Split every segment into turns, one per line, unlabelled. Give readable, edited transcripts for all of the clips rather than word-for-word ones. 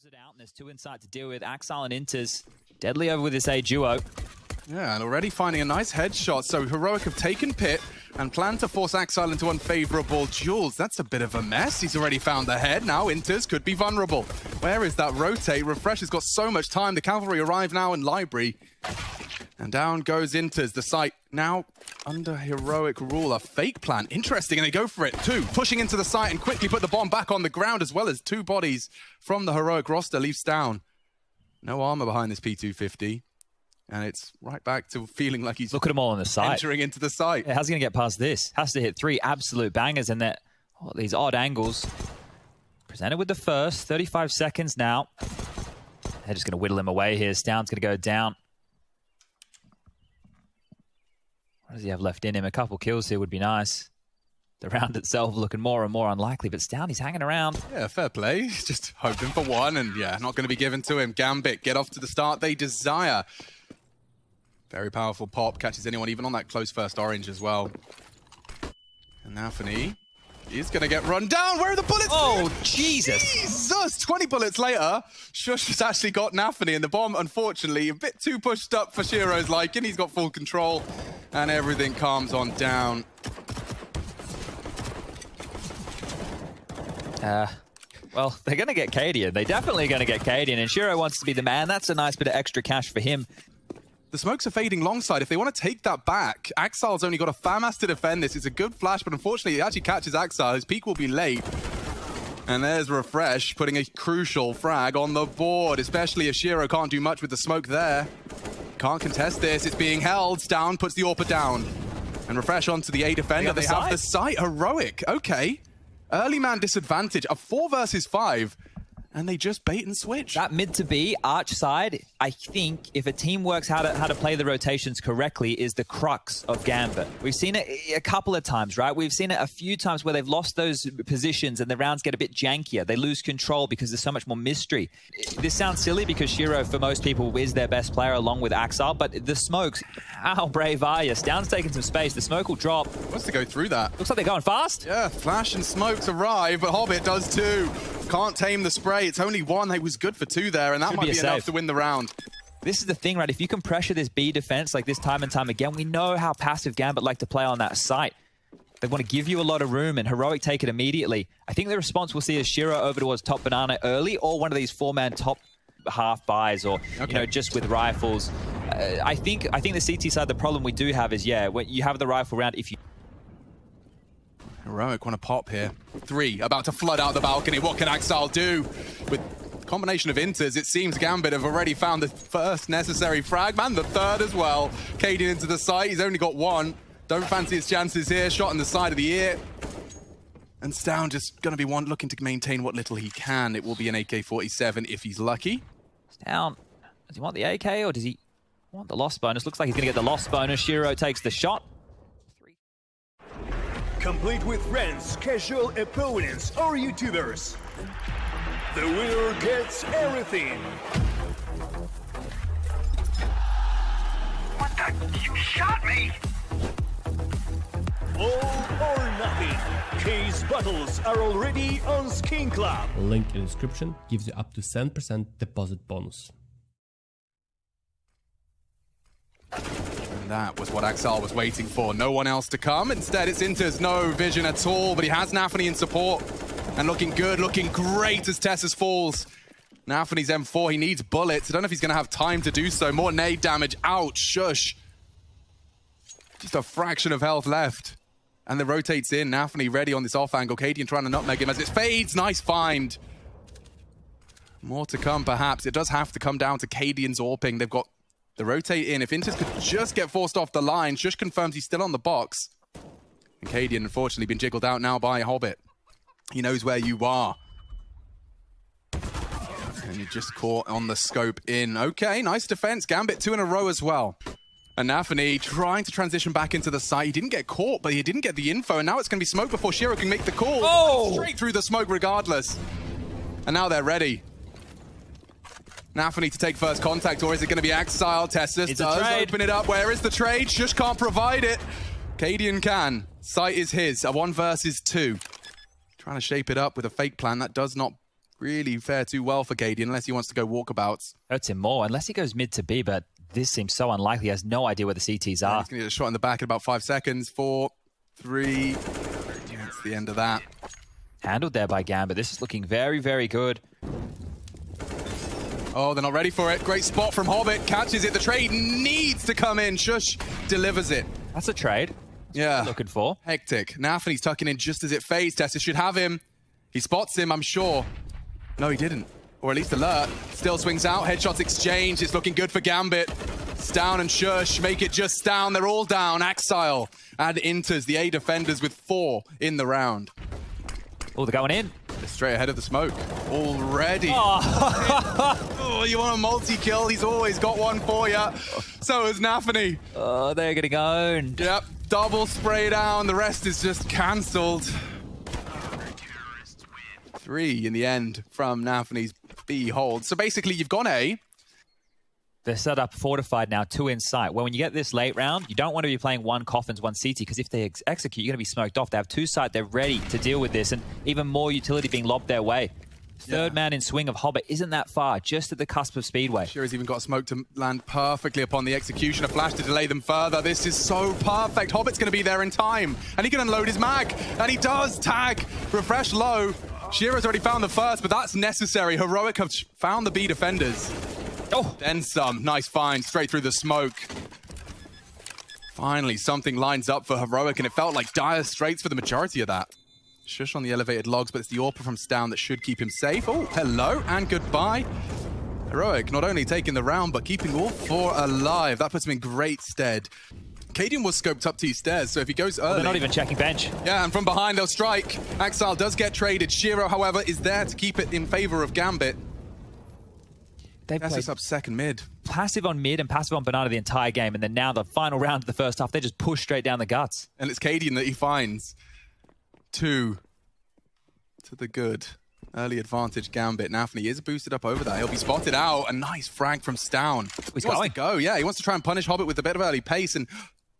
It out, and there's two inside to deal with. Axile and Inters deadly over with this A duo.
Yeah, and already finding a nice headshot. So Heroic have taken Pit and plan to force Axile into unfavorable duels. That's a bit of a mess. He's already found the head. Now Inters could be vulnerable. Where is that rotate? Refresh has got so much time. The cavalry arrive now in Library. And down goes Inters. The site now under Heroic rule. A fake plan. Interesting, and they go for it. Two, pushing into the site and quickly put the bomb back on the ground, as well as two bodies from the Heroic roster. Leafs down. No armor behind this P250. And it's right back to feeling like he's...
Look at them all on the site.
Entering into the site.
Yeah, how's he going to get past this? Has to hit three absolute bangers, and that these odd angles. Presented with the first. 35 seconds now. They're just going to whittle him away here. Stown's going to go down. What does he have left in him? A couple kills here would be nice. The round itself looking more and more unlikely, but Stown, he's hanging around.
Yeah, fair play. Just hoping for one, and yeah, not going to be given to him. Gambit get off to the start they desire. Very powerful pop, catches anyone, even on that close first orange as well. And Nafany is going to get run down. Where are the bullets?
Oh, Jesus.
Jesus! 20 bullets later, Shush has actually got Nafany, and the bomb, unfortunately, a bit too pushed up for Shiro's liking. He's got full control, and everything calms on down.
Well, they're going to get Cadian. They're definitely going to get Cadian, and Shiro wants to be the man. That's a nice bit of extra cash for him.
The smokes are fading long side. If they want to take that back, Axile's only got a FAMAS to defend this. It's a good flash, but unfortunately, it actually catches Axile. His peak will be late. And there's Refresh putting a crucial frag on the board, especially if Shiro can't do much with the smoke there. Can't contest this. It's being held. Down puts the AWPer down. And Refresh onto the A defender. They have the site. Heroic. Okay. Early man disadvantage. A 4 versus 5. And they just bait and switch.
That mid to B, arch side, I think if a team works how to play the rotations correctly is the crux of Gambit. We've seen it a couple of times, right? We've seen it a few times where they've lost those positions and the rounds get a bit jankier. They lose control because there's so much more mystery. This sounds silly because Shiro, for most people, is their best player along with Axile, but the smokes, how brave are you? Stown's taking some space. The smoke will drop.
Wants to go through that.
Looks like they're going fast.
Yeah, flash and smokes arrive, but Hobbit does too. Can't tame the spray. It's only one. They was good for two there, and that might be enough to win the round.
This is the thing, right? If you can pressure this B defense like this time and time again, we know how passive Gambit like to play on that site. They want to give you a lot of room, and Heroic take it immediately. I think the response we'll see is Shiro over towards top banana early, or one of these 4-man top half buys, or you know, just with rifles. I think the CT side, the problem we do have is, yeah, when you have the rifle round, if you...
Heroic want to pop here. 3 about to flood out the balcony. What can Axile do? With combination of Inters, it seems Gambit have already found the first necessary frag, and the third as well. Cadian into the site. He's only got one. Don't fancy his chances here. Shot in the side of the ear. And Stown just going to be looking to maintain what little he can. It will be an AK-47 if he's lucky.
Stown, does he want the AK or does he want the loss bonus? Looks like he's going to get the loss bonus. Shiro takes the shot.
Complete with friends, casual opponents, or YouTubers. The winner gets everything.
What the? You shot me!
All or nothing. Case battles are already on Skin Club.
Link in the description gives you up to 7% deposit bonus.
That was what Axile was waiting for. No one else to come. Instead, it's Inters. No vision at all, but he has Nafany in support. And looking good, looking great as Tessus falls. Nafany's M4, he needs bullets. I don't know if he's going to have time to do so. More nade damage. Ouch, shush. Just a fraction of health left. And the rotates in. Nafany ready on this off angle. Cadian trying to nutmeg him as it fades. Nice find. More to come, perhaps. It does have to come down to Cadian's AWPing. They've got the rotate in. If Inters could just get forced off the line, Shush confirms he's still on the box. And Cadian, unfortunately, been jiggled out now by Hobbit. He knows where you are. And you just caught on the scope in. Okay, nice defense. Gambit 2 in a row as well. And Nafany trying to transition back into the site. He didn't get caught, but he didn't get the info. And now it's going to be smoke before Shiro can make the call.
Oh!
Straight through the smoke regardless. And now they're ready. Nafany to take first contact, or is it going to be Axile? Tessus does open it up. Where is the trade? Shush can't provide it. Cadian can. Site is his. A 1 versus 2. Trying to shape it up with a fake plan. That does not really fare too well for KD unless he wants to go walkabouts.
Hurts him more, unless he goes mid to B, but this seems so unlikely. He has no idea where the CTs are.
He's going to get a shot in the back in about 5 seconds. 4, 3. That's the end of that.
Handled there by Gambit. This is looking very, very good.
Oh, they're not ready for it. Great spot from Hobbit. Catches it. The trade needs to come in. Shush delivers it.
That's a trade.
Yeah.
Looking for.
Hectic. Nafany's tucking in just as it fades. Tessa should have him. He spots him, I'm sure. No, he didn't. Or at least alert. Still swings out. Headshots exchange. It's looking good for Gambit. Stown and Shush make it just down. They're all down. Axile and Inters, the A defenders with 4 in the round.
Oh, they're going in.
They're straight ahead of the smoke. Already.
Oh,
You want a multi-kill? He's always got one for you. So is Nafany.
oh they're getting owned.
Yep. Double spray down. The rest is just cancelled. 3 in the end from Nafany's B hold. So basically, you've gone A.
They're set up fortified now, 2 in sight. Well, when you get this late round, you don't want to be playing 1 coffins, 1 CT, because if they execute, you're going to be smoked off. They have 2 sight, they're ready to deal with this, and even more utility being lobbed their way. Third man in swing of Hobbit isn't that far, just at the cusp of Speedway.
Sure has even got smoke to land perfectly upon the execution. A flash to delay them further. This is so perfect. Hobbit's going to be there in time, and he can unload his mag, and he does tag. Refresh low. Shiro's already found the first, but that's necessary. Heroic have found the B defenders.
Oh,
Then some. Nice find straight through the smoke. Finally, something lines up for Heroic, and it felt like dire straits for the majority of that. Shush on the elevated logs, but it's the AWP from Stown that should keep him safe. Oh, hello and goodbye. Heroic not only taking the round, but keeping all 4 alive. That puts him in great stead. Cadian was scoped up to stairs, so if he goes early...
they're not even checking bench.
Yeah, and from behind they'll strike. Axile does get traded. Shiro, however, is there to keep it in favor of Gambit.
They
That's
played
just up second mid.
passive on mid and passive on Banana the entire game, and then now the final round of the first half, they just push straight down the guts.
And it's Cadian that he finds. 2 to the good. Early advantage Gambit. Nafany is boosted up over that. He'll be spotted out. A nice frag from Stown.
He's
He wants to go. Yeah, he wants to try and punish Hobbit with a bit of early pace. And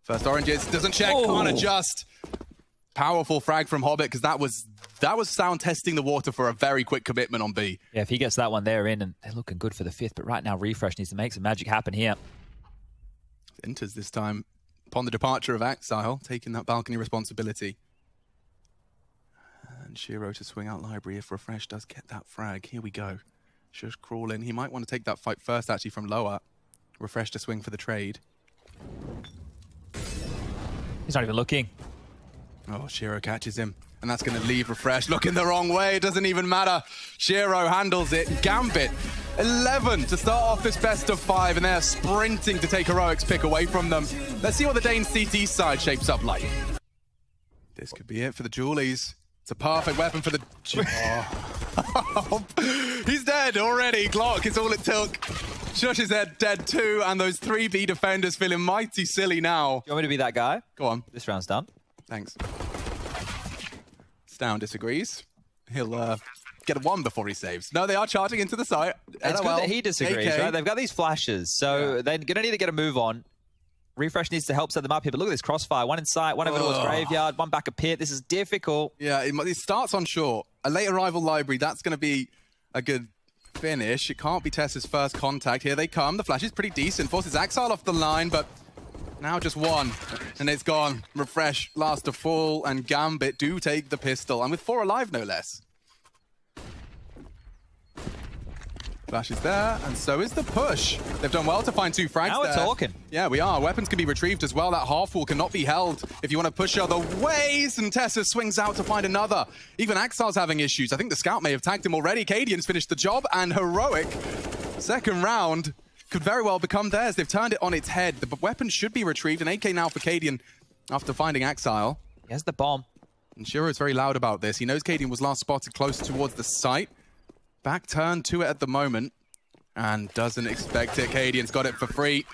first oranges. Doesn't check.
Oh.
Can't adjust. Powerful frag from Hobbit, because that was Sound testing the water for a very quick commitment on B.
Yeah, if he gets that one, they're in, and they're looking good for the 5th. But right now, Refresh needs to make some magic happen here.
Enters this time upon the departure of Axile, taking that balcony responsibility. And Shiro to swing out library if Refresh does get that frag. Here we go. Shush crawl in. He might want to take that fight first, actually, from lower. Refresh to swing for the trade.
He's not even looking.
Oh, Shiro catches him. And that's going to leave Refresh looking the wrong way. It doesn't even matter. Shiro handles it. Gambit, 11 to start off this best of 5. And they're sprinting to take Heroic's pick away from them. Let's see what the Dane CT side shapes up like. This could be it for the Julies. It's a perfect weapon for the... Oh. He's dead already. Glock is all it took. Shush is dead too. And those 3 B defenders feeling mighty silly now.
You want me to be that guy?
Go on.
This round's done.
Thanks. Stown disagrees. He'll get a 1 before he saves. No, they are charging into the site.
It's good that he disagrees,
AK.
right? They've got these flashes, so they're going to need to get a move on. Refresh needs to help set them up here, but look at this crossfire. 1 in sight, 1 over towards graveyard, 1 back a pit. This is difficult.
Yeah, it starts on short. A late arrival library, that's going to be a good finish. It can't be Tessa's first contact. Here they come. The flash is pretty decent. Forces Axile off the line, but now just 1, and it's gone. Refresh, last to fall, and Gambit do take the pistol, and with 4 alive, no less. Flash is there, and so is the push. They've done well to find 2 frags
Now we're
there.
talking.
Yeah, we are. Weapons can be retrieved as well. That half wall cannot be held if you want to push other ways, and Tessa swings out to find another. Even Axile's having issues. I think the scout may have tagged him already. Cadian's finished the job, and Heroic, second round, could very well become theirs. They've turned it on its head. The weapon should be retrieved. An AK now for Cadian after finding Axile.
He has the bomb.
And Shiro is very loud about this. He knows Cadian was last spotted close towards the site. Back turn to it at the moment. And doesn't expect it. Cadian's got it for free.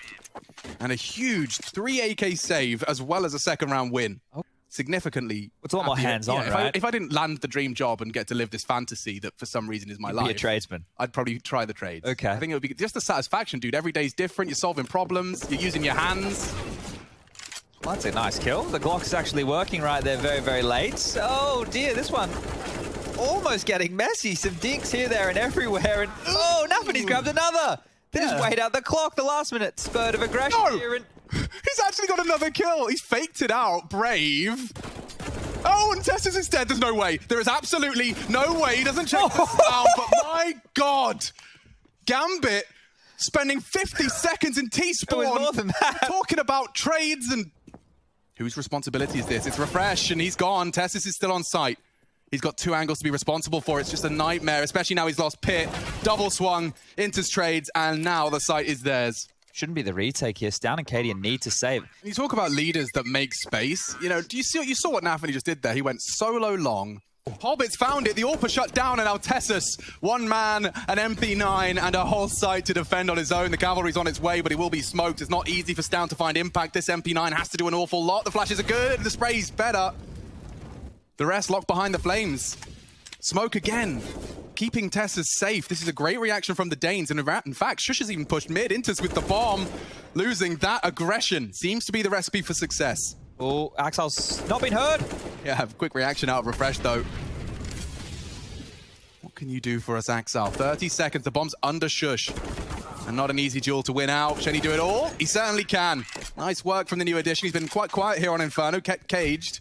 And a huge 3 AK save as well as a second round win. Significantly.
It's a lot more hands-on, right?
If I didn't land the dream job and get to live this fantasy that for some reason is my life.
Be a tradesman.
I'd probably try the trades.
Okay.
I think it would be just the satisfaction, dude. Every day's different. You're solving problems. You're using your hands.
Well, that's a nice kill. The Glock's actually working right there very, very late. Oh dear, this one. almost getting messy. Some dinks here, there, and everywhere. And oh, Nafany's grabbed another. They just wait out the clock, the last minute spurt of aggression here. And
he's actually got another kill. He's faked it out. Brave. Oh, and Tessus is dead. There's no way. There is absolutely no way. He doesn't check this out, but my God. Gambit spending 50 seconds in T-spawn.
More than that.
Talking about trades and... Whose responsibility is this? It's Refresh, and he's gone. Tessus is still on site. He's got 2 angles to be responsible for. It's just a nightmare, especially now he's lost Pit. Double swung, Inter's trades, and now the site is theirs.
Shouldn't be the retake here. Stown and Cadian need to save.
You talk about leaders that make space. You know, do you saw what Nafany just did there? He went solo long. Hobbits found it. The AWP shut down, and now Tessus, 1 man, an MP9, and a whole site to defend on his own. The cavalry's on its way, but he will be smoked. It's not easy for Stown to find impact. This MP9 has to do an awful lot. The flashes are good. The spray's better. The rest locked behind the flames. Smoke again, keeping Tessus safe. This is a great reaction from the Danes. And in fact, Shush has even pushed mid. Intus with the bomb. Losing that aggression seems to be the recipe for success.
Oh, Axel's not been heard.
Yeah, quick reaction out of Refresh, though. What can you do for us, Axel? 30 seconds. The bomb's under Shush. And not an easy duel to win out. Can he do it all? He certainly can. Nice work from the new addition. He's been quite quiet here on Inferno, kept caged.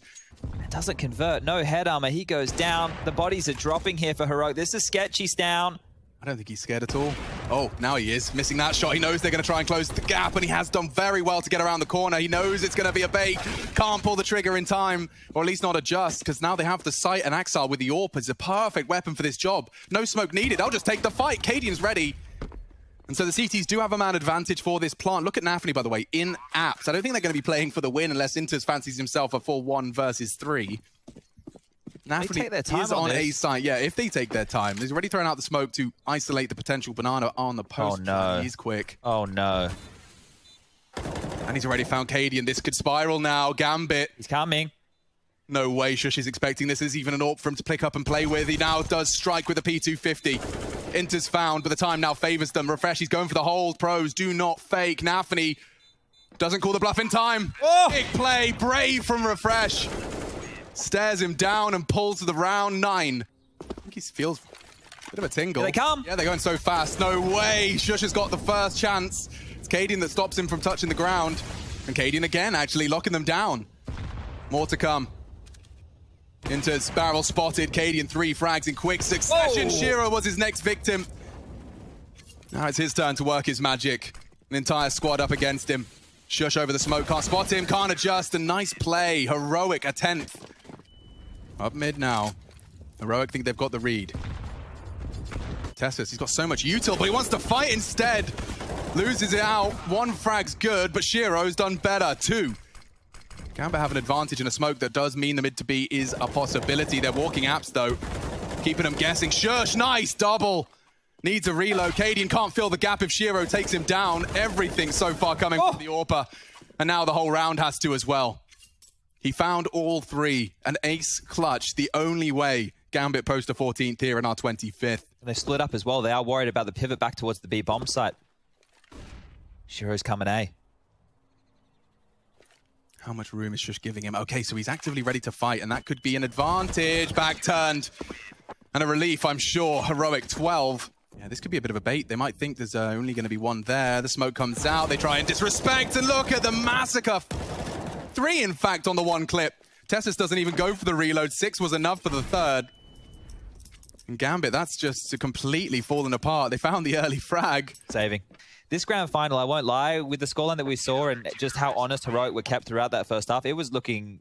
It doesn't convert. No head armor. He goes down. The bodies are dropping here for Heroic. This is sketchy, Stown.
I don't think he's scared at all. Oh, now he is. Missing that shot. He knows they're going to try and close the gap, and he has done very well to get around the corner. He knows it's going to be a bait. Can't pull the trigger in time, or at least not adjust, because now they have the sight, and Axel with the AWP is a perfect weapon for this job. No smoke needed. I'll just take the fight. Cadian's ready. And so the CTs do have a man advantage for this plant. Look at Nafany, by the way, in apps. I don't think they're going to be playing for the win unless Inters fancies himself a full 1 versus 3. Nafany is on a site. Yeah, if they take their time. He's already thrown out the smoke to isolate the potential banana on the post.
Oh, no.
He's quick.
Oh, no.
And he's already found Cadian. This could spiral now. Gambit.
He's coming.
No way Shush is expecting this. Is even an AWP for him to pick up and play with. He now does strike with a P250. Inter's found, but the time now favors them. Refresh, he's going for the hold. Pros, do not fake. Nafany doesn't call the bluff in time.
Oh!
Big play. Brave from Refresh. Stares him down and pulls to the round 9. I think he feels a bit of a tingle.
Here they come.
Yeah, they're going so fast. No way. Shush has got the first chance. It's Cadian that stops him from touching the ground. And Cadian again, actually locking them down. More to come. Inter's barrel spotted. Cadian 3 frags in quick succession.
Whoa.
Csgo was his next victim. Now it's his turn to work his magic. An entire squad up against him. Shush over the smoke. Can't spot him. Can't adjust. A nice play. Heroic, a 10th. Up mid now. Heroic think they've got the read. Tessus, he's got so much util, but he wants to fight instead. Loses it out. 1 frag's good, but Shiro's done better. 2. Gambit have an advantage in a smoke that does mean the mid to B is a possibility. They're walking apps, though. Keeping them guessing. Shush, nice double. Needs a reload. Cadian can't fill the gap if Csgo takes him down. Everything so far coming from the AWPer. And now the whole round has to as well. He found all 3. An ace clutch, the only way Gambit post a 14th here in our 25th.
And they split up as well. They are worried about the pivot back towards the B bomb site. Shiro's coming A.
How much room is Shush giving him? Okay, so he's actively ready to fight, and that could be an advantage. Back turned. And a relief, I'm sure. Heroic 12. Yeah, this could be a bit of a bait. They might think there's only going to be 1 there. The smoke comes out. They try and disrespect, and look at the massacre. 3, in fact, on the 1 clip. Tessus doesn't even go for the reload. 6 was enough for the 3rd. And Gambit, that's just completely fallen apart. They found the early frag.
Saving. This grand final, I won't lie, with the scoreline that we saw and just how honest Heroic were kept throughout that first half, it was looking...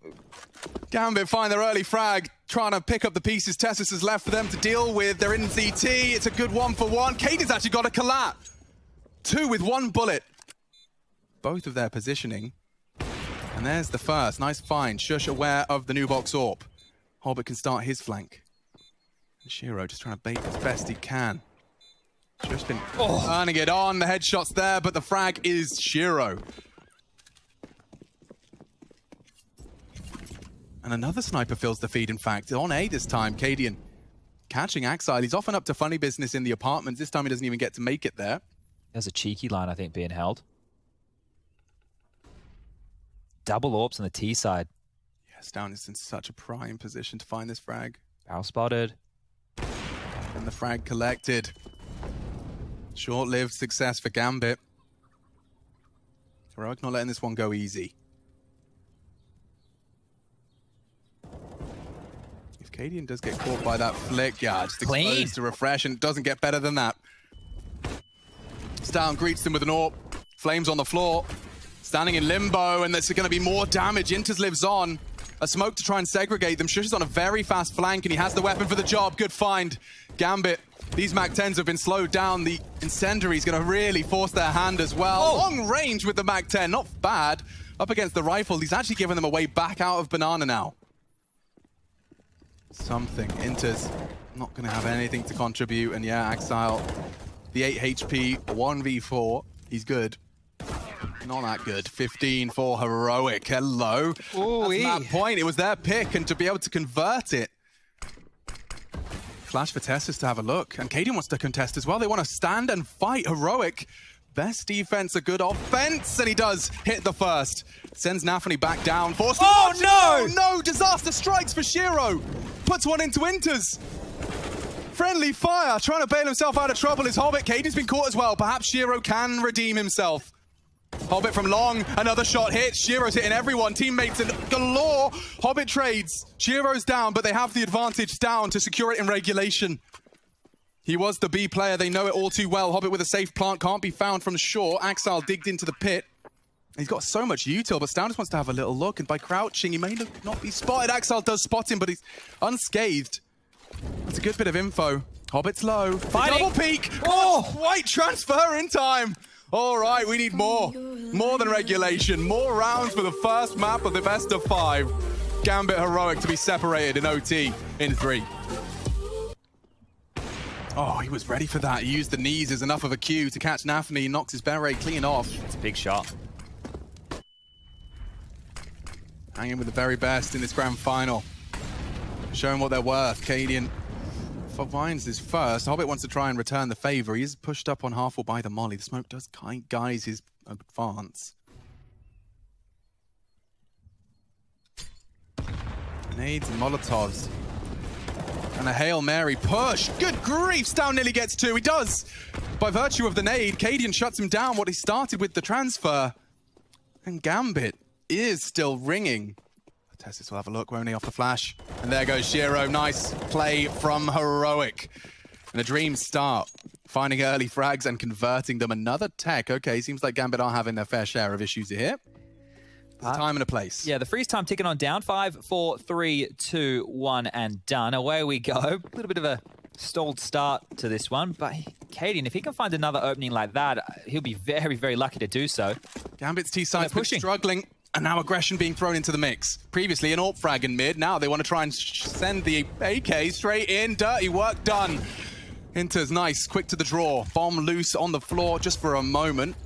Gambit find their early frag, trying to pick up the pieces Tessus is left for them to deal with. They're in CT. It's a good 1-for-1. Cadian's actually got a collat. 2 with 1 bullet. Both of their positioning. And there's the first. Nice find. Shush aware of the new box AWP. Hobbit can start his flank. And Csgo just trying to bait as best he can. Just been turning it on. The headshot's there, but the frag is Csgo. And another sniper fills the feed, in fact. On A this time, Cadian catching Axile. He's often up to funny business in the apartments. This time he doesn't even get to make it there.
There's a cheeky line, I think, being held. Double AWPs on the T side.
Yes, Down is in such a prime position to find this frag.
Barrel spotted.
And the frag collected. Short-lived success for Gambit. Heroic not letting this one go easy. If Cadian does get caught by that flick, yeah, just exposed to refresh, and it doesn't get better than that. Stown greets him with an AWP. Flames on the floor. Standing in limbo, and there's going to be more damage. Inters lives on. A smoke to try and segregate them. Shush is on a very fast flank, and he has the weapon for the job. Good find. Gambit. These MAC-10s have been slowed down. The Incendiary is going to really force their hand as well.
Oh.
Long range with the MAC-10. Not bad. Up against the rifle. He's actually giving them a way back out of Banana now. Something. Inter's not going to have anything to contribute. And yeah, Axile, the 8 HP, 1v4. He's good. Not that good. 15 for Heroic. Hello.
Ooh-wee.
That's that point. It was their pick, and to be able to convert it. Flash for Tessus to have a look. And Cadian wants to contest as well. They want to stand and fight. Heroic. Best defense, a good offense. And he does hit the first. Sends Nafany back down. Forced.
Oh, no!
No! Disaster strikes for Csgo. Puts one into Inters. Friendly fire. Trying to bail himself out of trouble is Hobbit. Cadian's been caught as well. Perhaps Csgo can redeem himself. Hobbit from long, another shot hits. Shiro's hitting everyone, teammates and galore. Hobbit trades. Shiro's down, but they have the advantage down to secure it in regulation. He was the B player, they know it all too well. Hobbit with a safe plant, can't be found from shore. Axile digged into the pit. He's got so much util, but Stown just wants to have a little look, and by crouching, he may not be spotted. Axile does spot him, but he's unscathed. That's a good bit of info. Hobbit's low.
Fighting.
Double peek.
Oh!
White transfer in time. All right, we need more. More than regulation. More rounds for the first map of the best of 5. Gambit Heroic to be separated in OT in 3. Oh, he was ready for that. He used the knees as enough of a cue to catch Nafany. He knocks his beret clean off.
It's a big shot.
Hanging with the very best in this grand final. Showing what they're worth. Cadian finds his first. Hobbit wants to try and return the favor. He is pushed up on half or by the molly. The smoke does guise his advance. Nades and Molotovs. And a Hail Mary push. Good grief, Stown nearly gets 2. He does. By virtue of the nade, Cadian shuts him down what he started with the transfer. And Gambit is still ringing. Tessus will have a look, won't he, off the flash. And there goes Csgo. Nice play from Heroic. And a dream start. Finding early frags and converting them. Another tech. Okay, seems like Gambit are having their fair share of issues here. There's a time and a place.
Yeah, the freeze time ticking on down. 5, 4, 3, 2, 1, and done. Away we go. A little bit of a stalled start to this one, but Cadian, if he can find another opening like that, he'll be very, very lucky to do so.
Gambit's T-side's been struggling, and now aggression being thrown into the mix. Previously an AWP frag in mid, now they want to try and send the AK straight in. Dirty work done. Inter's nice, quick to the draw. Bomb loose on the floor just for a moment.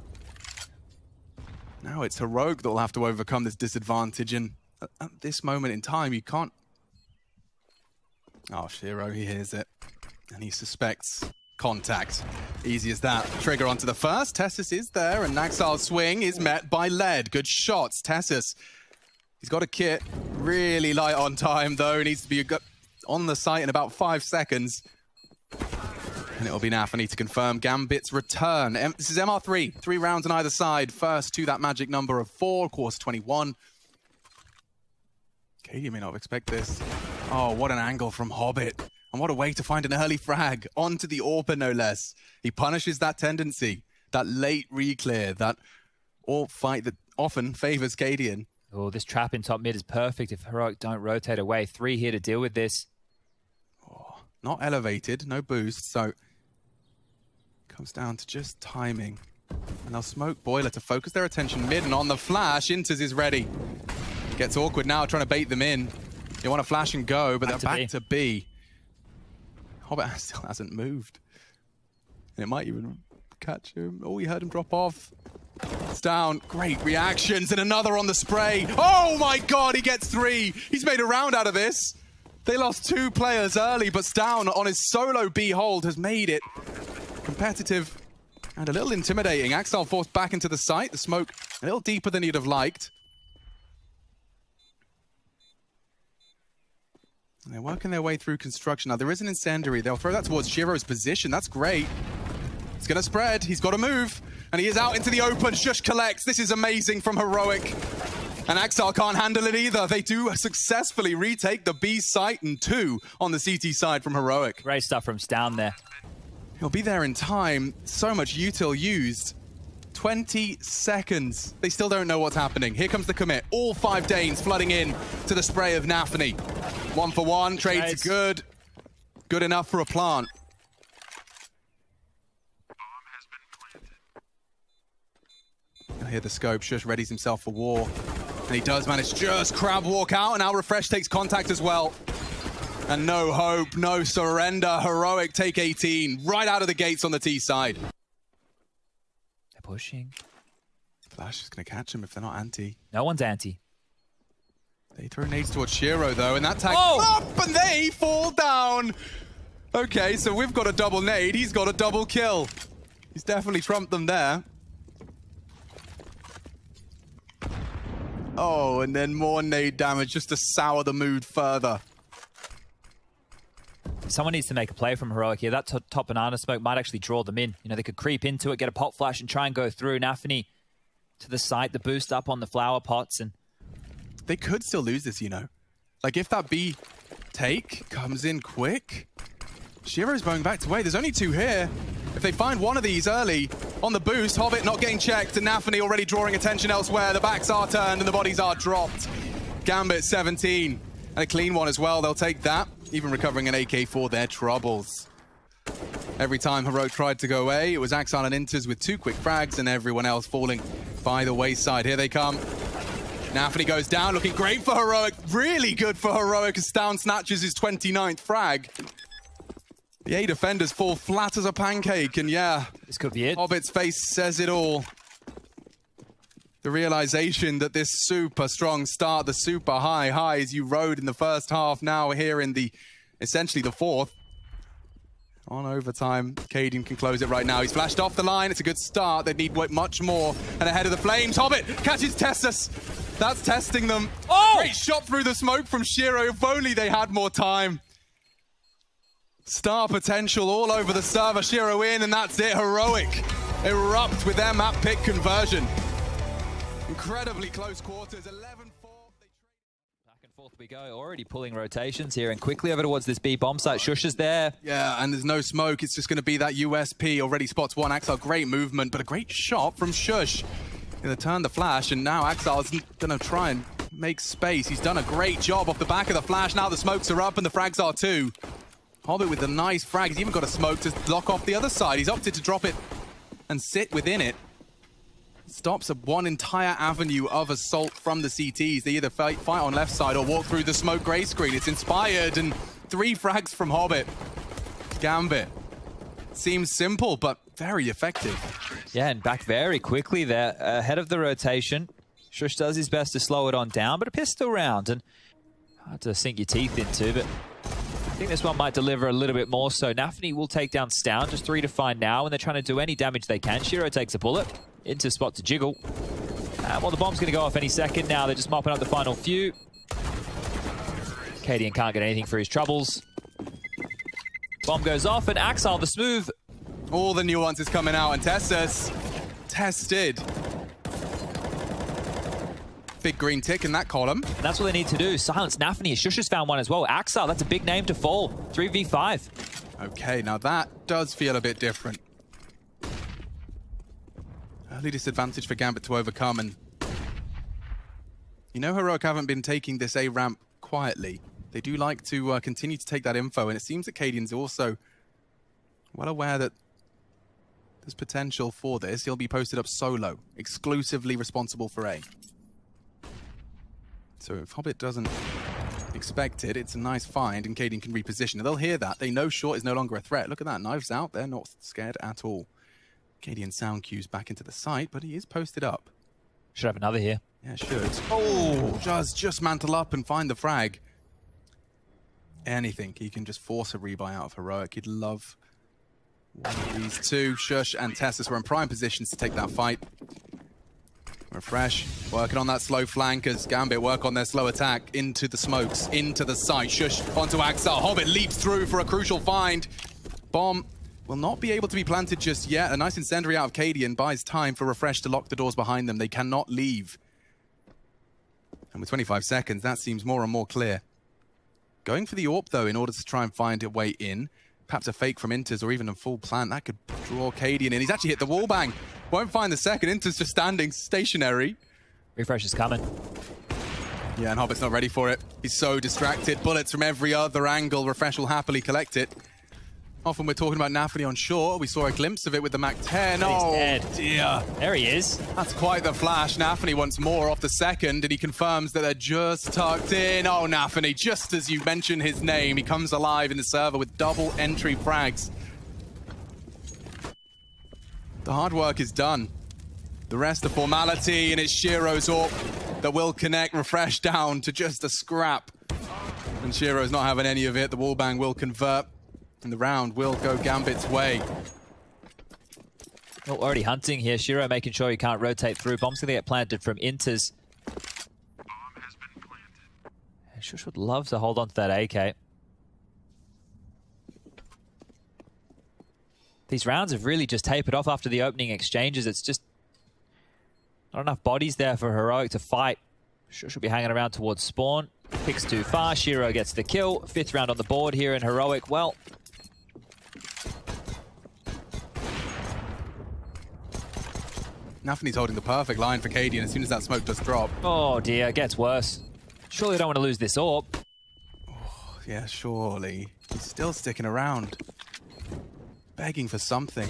Now it's Heroic that will have to overcome this disadvantage, and at this moment in time, you can't... Oh, Csgo, he hears it. And he suspects contact. Easy as that. Trigger onto the first. Tessus is there, and Naxile's swing is met by lead. Good shots. Tessus, he's got a kit. Really light on time, though. Needs to be on the site in about 5 seconds. And it'll be Nafany to confirm Gambit's return. This is MR3. 3 rounds on either side. First to that magic number of 4, course 21. Cadian may not expect this. Oh, what an angle from Hobbit. And what a way to find an early frag. Onto the AWPer, no less. He punishes that tendency. That late re-clear. That AWP fight that often favors Cadian.
Oh, this trap in top mid is perfect if Heroic don't rotate away. 3 here to deal with this.
Oh, not elevated, no boost, so... Comes down to just timing. And they'll smoke Boiler to focus their attention mid, and on the flash, Inters is ready. Gets awkward now, trying to bait them in. They want to flash and go, but they're back to B. Hobbit still hasn't moved. And it might even catch him. Oh, he heard him drop off. It's down. Great reactions, and another on the spray. Oh my god, he gets 3. He's made a round out of this. They lost 2 players early, but Stown on his solo B hold has made it competitive and a little intimidating. Axile forced back into the site. The smoke a little deeper than he'd have liked. They're working their way through construction. Now, there is an incendiary. They'll throw that towards Shiro's position. That's great. It's going to spread. He's got to move. And he is out into the open. Shush collects. This is amazing from Heroic. And Axel can't handle it either. They do successfully retake the B site and 2 on the CT side from Heroic.
Great stuff from Stown there.
He'll be there in time. So much util used. 20 seconds. They still don't know what's happening. Here comes the commit. All 5 Danes flooding in to the spray of Nafany. 1 for 1. Trades good. Good enough for a plant. You'll hear the scope. Shush readies himself for war. And he does manage to just crab walk out. And now Refresh takes contact as well. And no hope, no surrender. Heroic take 18. Right out of the gates on the T side.
They're pushing.
Flash is going to catch him if they're not anti.
No one's anti.
They throw nades towards Shiro, though, and that tag up, and they fall down. Okay, so we've got a double nade. He's got a double kill. He's definitely trumped them there. Oh, and then more nade damage just to sour the mood further.
Someone needs to make a play from Heroic here. That top banana smoke might actually draw them in. You know, they could creep into it, get a pop flash, and try and go through. Nafany to the site, the boost up on the flower pots, and
they could still lose this, you know. Like, if that B take comes in quick, Shiro's going back to wait. There's only 2 here. If they find one of these early on the boost, Hobbit not getting checked, and Nafany already drawing attention elsewhere. The backs are turned and the bodies are dropped. Gambit 17, and a clean one as well. They'll take that, even recovering an AK for their troubles. Every time Heroic tried to go away, it was Axon and Inters with 2 quick frags and everyone else falling by the wayside. Here they come. Nafany goes down, looking great for Heroic. Really good for Heroic as Stown snatches his 29th frag. The A defenders fall flat as a pancake, and yeah,
this could be it.
Hobbit's face says it all. The realization that this super strong start, the super high highs you rode in the first half, now here in the, essentially the 4th. On overtime, Cadian can close it right now. He's flashed off the line. It's a good start. They need much more. And ahead of the flames, Hobbit catches Tessus. That's testing them. Oh! Great shot through the smoke from Shiro. If only they had more time. Star potential all over the server. Shiro in, and that's it. Heroic erupt with their map pick conversion. Incredibly close quarters. 11-4.
Back and forth we go. Already pulling rotations here, and quickly over towards this B bomb site. Shush is there.
Yeah, and there's no smoke. It's just going to be that USP. Already spots one. Axel, great movement, but a great shot from Shush. Going to turn the flash, and now Axel is going to try and make space. He's done a great job off the back of the flash. Now the smokes are up, and the frags are too. Hobbit with a nice frag. He's even got a smoke to block off the other side. He's opted to drop it and sit within it. Stops one entire avenue of assault from the CTs. They either fight on left side or walk through the smoke gray screen. It's inspired, and 3 frags from Hobbit. Gambit. Seems simple, but very effective.
Yeah, and back very quickly there, ahead of the rotation. Shush does his best to slow it on down, but a pistol round, and hard to sink your teeth into, but I think this one might deliver a little bit more. So Nafany will take down Stown, just 3 to find now, and they're trying to do any damage they can. Shiro takes a bullet into spot to jiggle. Well, the bomb's going to go off any second now. They're just mopping up the final few. Cadian can't get anything for his troubles. Bomb goes off, and Axel, the smooth.
All the nuances coming out, and Tessus tested. Big green tick in that column.
And that's what they need to do. Silence Nafany. Shush has found one as well. Axel, that's a big name to fall. 3v5.
Okay, now that does feel a bit different. Early disadvantage for Gambit to overcome, and you know Heroic haven't been taking this A ramp quietly. They do like to continue to take that info, and it seems that Cadian's also well aware that there's potential for this. He'll be posted up solo, exclusively responsible for A. So if Hobbit doesn't expect it, it's a nice find, and Cadian can reposition. They'll hear that. They know short is no longer a threat. Look at that. Knives out. They're not scared at all. Cadian sound cues back into the site, but he is posted up.
Should have another here.
Yeah, should. Oh, does just mantle up and find the frag. Anything. He can just force a rebuy out of Heroic. He'd love one of these two. Shush and Tessus were in prime positions to take that fight. Refresh working on that slow flank as Gambit work on their slow attack into the smokes, into the site. Shush onto Axel. Hobbit leaps through for a crucial find. Bomb will not be able to be planted just yet. A nice incendiary out of Cadian buys time for Refresh to lock the doors behind them. They cannot leave. And with 25 seconds, that seems more and more clear. Going for the AWP, though, in order to try and find a way in. Perhaps a fake from Inters or even a full plant. That could draw Cadian in. He's actually hit the wall bang. Won't find the second. Inters just standing stationary.
Refresh is coming.
Yeah, and Hobbit's not ready for it. He's so distracted. Bullets from every other angle. Refresh will happily collect it. Often we're talking about Nafany on shore. We saw a glimpse of it with the MAC-10. Oh,
dead.
Dear.
There he is.
That's quite the flash. Nafany wants more off the second, and he confirms that they're just tucked in. Oh, Nafany, just as you mention his name, he comes alive in the server with double entry frags. The hard work is done. The rest of formality, and it's Shiro's AWP that will connect Refresh down to just a scrap. And Shiro's not having any of it. The wallbang will convert, and the round will go Gambit's way.
Well, already hunting here. Shiro making sure he can't rotate through. Bomb's going to get planted from Inters. Shush would love to hold on to that AK. These rounds have really just tapered off after the opening exchanges. It's just not enough bodies there for Heroic to fight. Shush will be hanging around towards spawn. Picks too far. Shiro gets the kill. 5th round on the board here in Heroic. Well,
Nafany's holding the perfect line for Cadian as soon as that smoke does drop.
oh dear, it gets worse. Surely don't want to lose this AWP.
Oh, yeah, surely. He's still sticking around. Begging for something.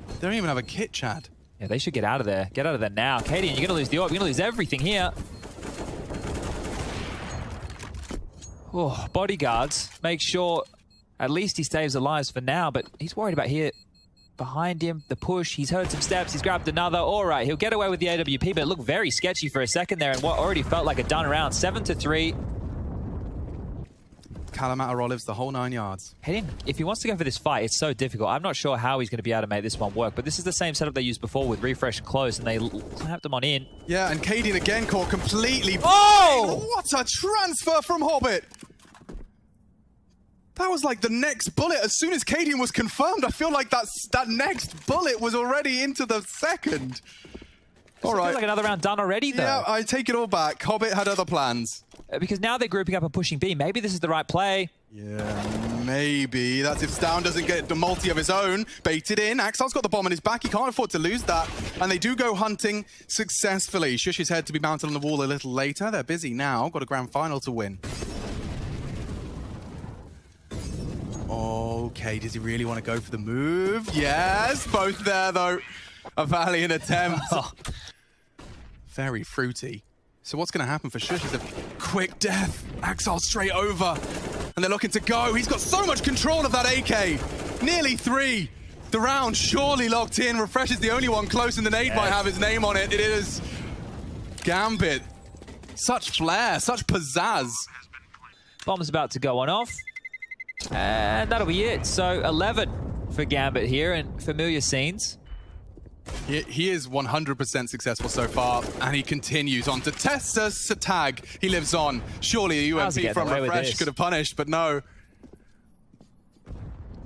They don't even have a kit, Chad.
Yeah, they should get out of there. Get out of there now. Cadian, you're going to lose the AWP. You're going to lose everything here. Oh, bodyguards. Make sure at least he stays alive for now, but he's worried about here. Behind him, the push. He's heard some steps. He's grabbed another. All right, he'll get away with the AWP, but it looked very sketchy for a second there, and what already felt like a done round. 7-3.
Kalamata Olives the whole 9 yards.
Heading, if he wants to go for this fight, it's so difficult. I'm not sure how he's going to be able to make this one work, but this is the same setup they used before with Refresh close, and they clamped him on in.
Yeah, and Cadian again caught completely.
Oh!
What a transfer from Hobbit! That was like the next bullet. As soon as Cadian was confirmed, I feel like that next bullet was already into the second. All right.
Feels like another round done already, though.
Yeah, I take it all back. Hobbit had other plans.
Because now they're grouping up and pushing B. Maybe this is the right play.
Yeah, maybe. That's if Stown doesn't get the multi of his own. Baited in. Axel's got the bomb on his back. He can't afford to lose that. And they do go hunting successfully. Shush's head to be mounted on the wall a little later. They're busy now. Got a grand final to win. Okay, does he really want to go for the move? Yes, both there, though. A valiant attempt. Very fruity. So what's going to happen for Shush is a quick death. Axel straight over. And they're looking to go. He's got so much control of that AK. Nearly 3. The round surely locked in. Refresh is the only one close, and the nade might have his name on it. It is Gambit. Such flair, such pizzazz.
Bomb's about to go on off. And that'll be it. So 11 for Gambit here, and familiar scenes.
He is 100% successful so far, and he continues on to Tessa's tag. He lives on. Surely a UMP from Refresh could have punished, but no.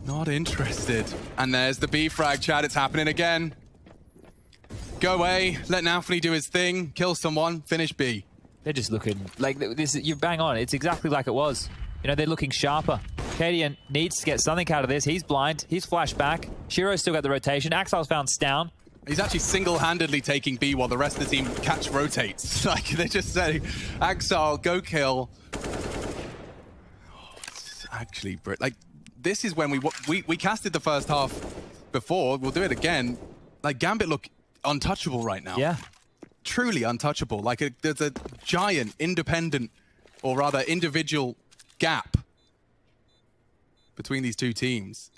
Not interested. And there's the B frag, Chad. It's happening again. Go away. Let Nafany do his thing. Kill someone. Finish B.
They're just looking like this. You bang on. It's exactly like it was. You know, they're looking sharper. Cadian needs to get something out of this. He's blind. He's flashed back. Shiro's still got the rotation. Axel's found Stown.
He's actually single-handedly taking B while the rest of the team catch rotates. Like, they're just saying, Axel, go kill. Oh, it's actually, like, this is when we casted the first half before. We'll do it again. Like, Gambit look untouchable right now.
Yeah.
Truly untouchable. Like, there's a giant, independent, or rather individual gap between these two teams.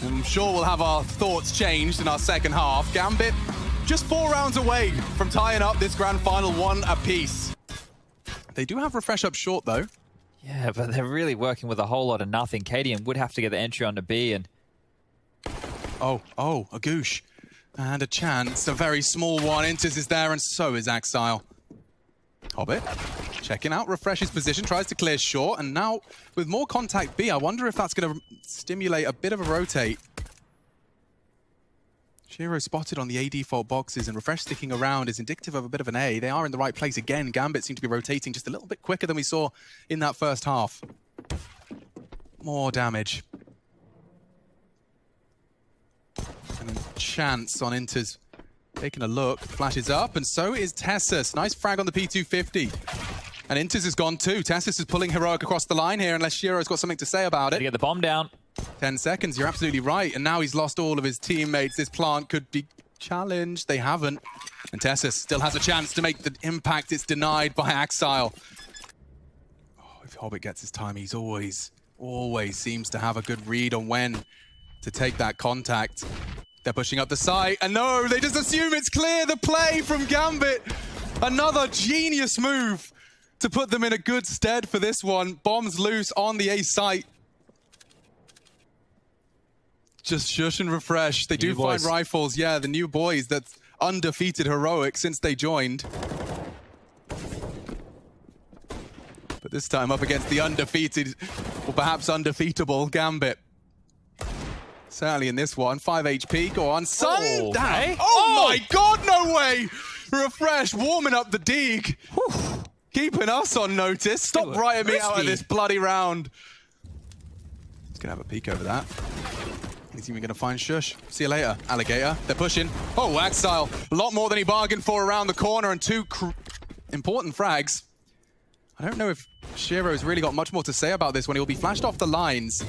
I'm sure we'll have our thoughts changed in our second half. Gambit just 4 rounds away from tying up this grand final 1 apiece. They do have Refresh up short, though.
Yeah, but they're really working with a whole lot of nothing. Cadian would have to get the entry onto B, and
Oh, a goosh. And a chance, a very small one. Intis is there, and so is Axile. Hobbit, checking out, refreshes position, tries to clear short, and now with more contact B, I wonder if that's going to stimulate a bit of a rotate. Csgo spotted on the A default boxes, and refresh sticking around is indicative of a bit of an A. They are in the right place again. Gambit seem to be rotating just a little bit quicker than we saw in that first half. More damage. And a chance on Intis. Taking a look, flashes up, and so is Tessus. Nice frag on the P250. And Intis is gone too. Tessus is pulling Heroic across the line here, unless Shiro's got something to say about it.
To get the bomb down.
10 seconds, you're absolutely right. And now he's lost all of his teammates. This plant could be challenged. They haven't. And Tessus still has a chance to make the impact. It's denied by Axile. Oh, if Hobbit gets his time, he's always seems to have a good read on when to take that contact. They're pushing up the site, and no, they just assume it's clear. The play from Gambit. Another genius move to put them in a good stead for this one. Bombs loose on the A site. Just shush and refresh. They do find rifles. Yeah, the new boys that's undefeated Heroic since they joined. But this time up against the undefeated, or perhaps undefeatable, Gambit. Certainly in this one. 5 HP, go on. Sundown!
Okay.
Oh my god, no way! Refresh, warming up the Deeg. Whew. Keeping us on notice. Stop writing me out of this bloody round. He's gonna have a peek over that. He's even gonna find Shush. See you later, alligator. They're pushing. Oh, Axile. A lot more than he bargained for around the corner, and two important frags. I don't know if Shiro's really got much more to say about this one. He'll be flashed off the lines.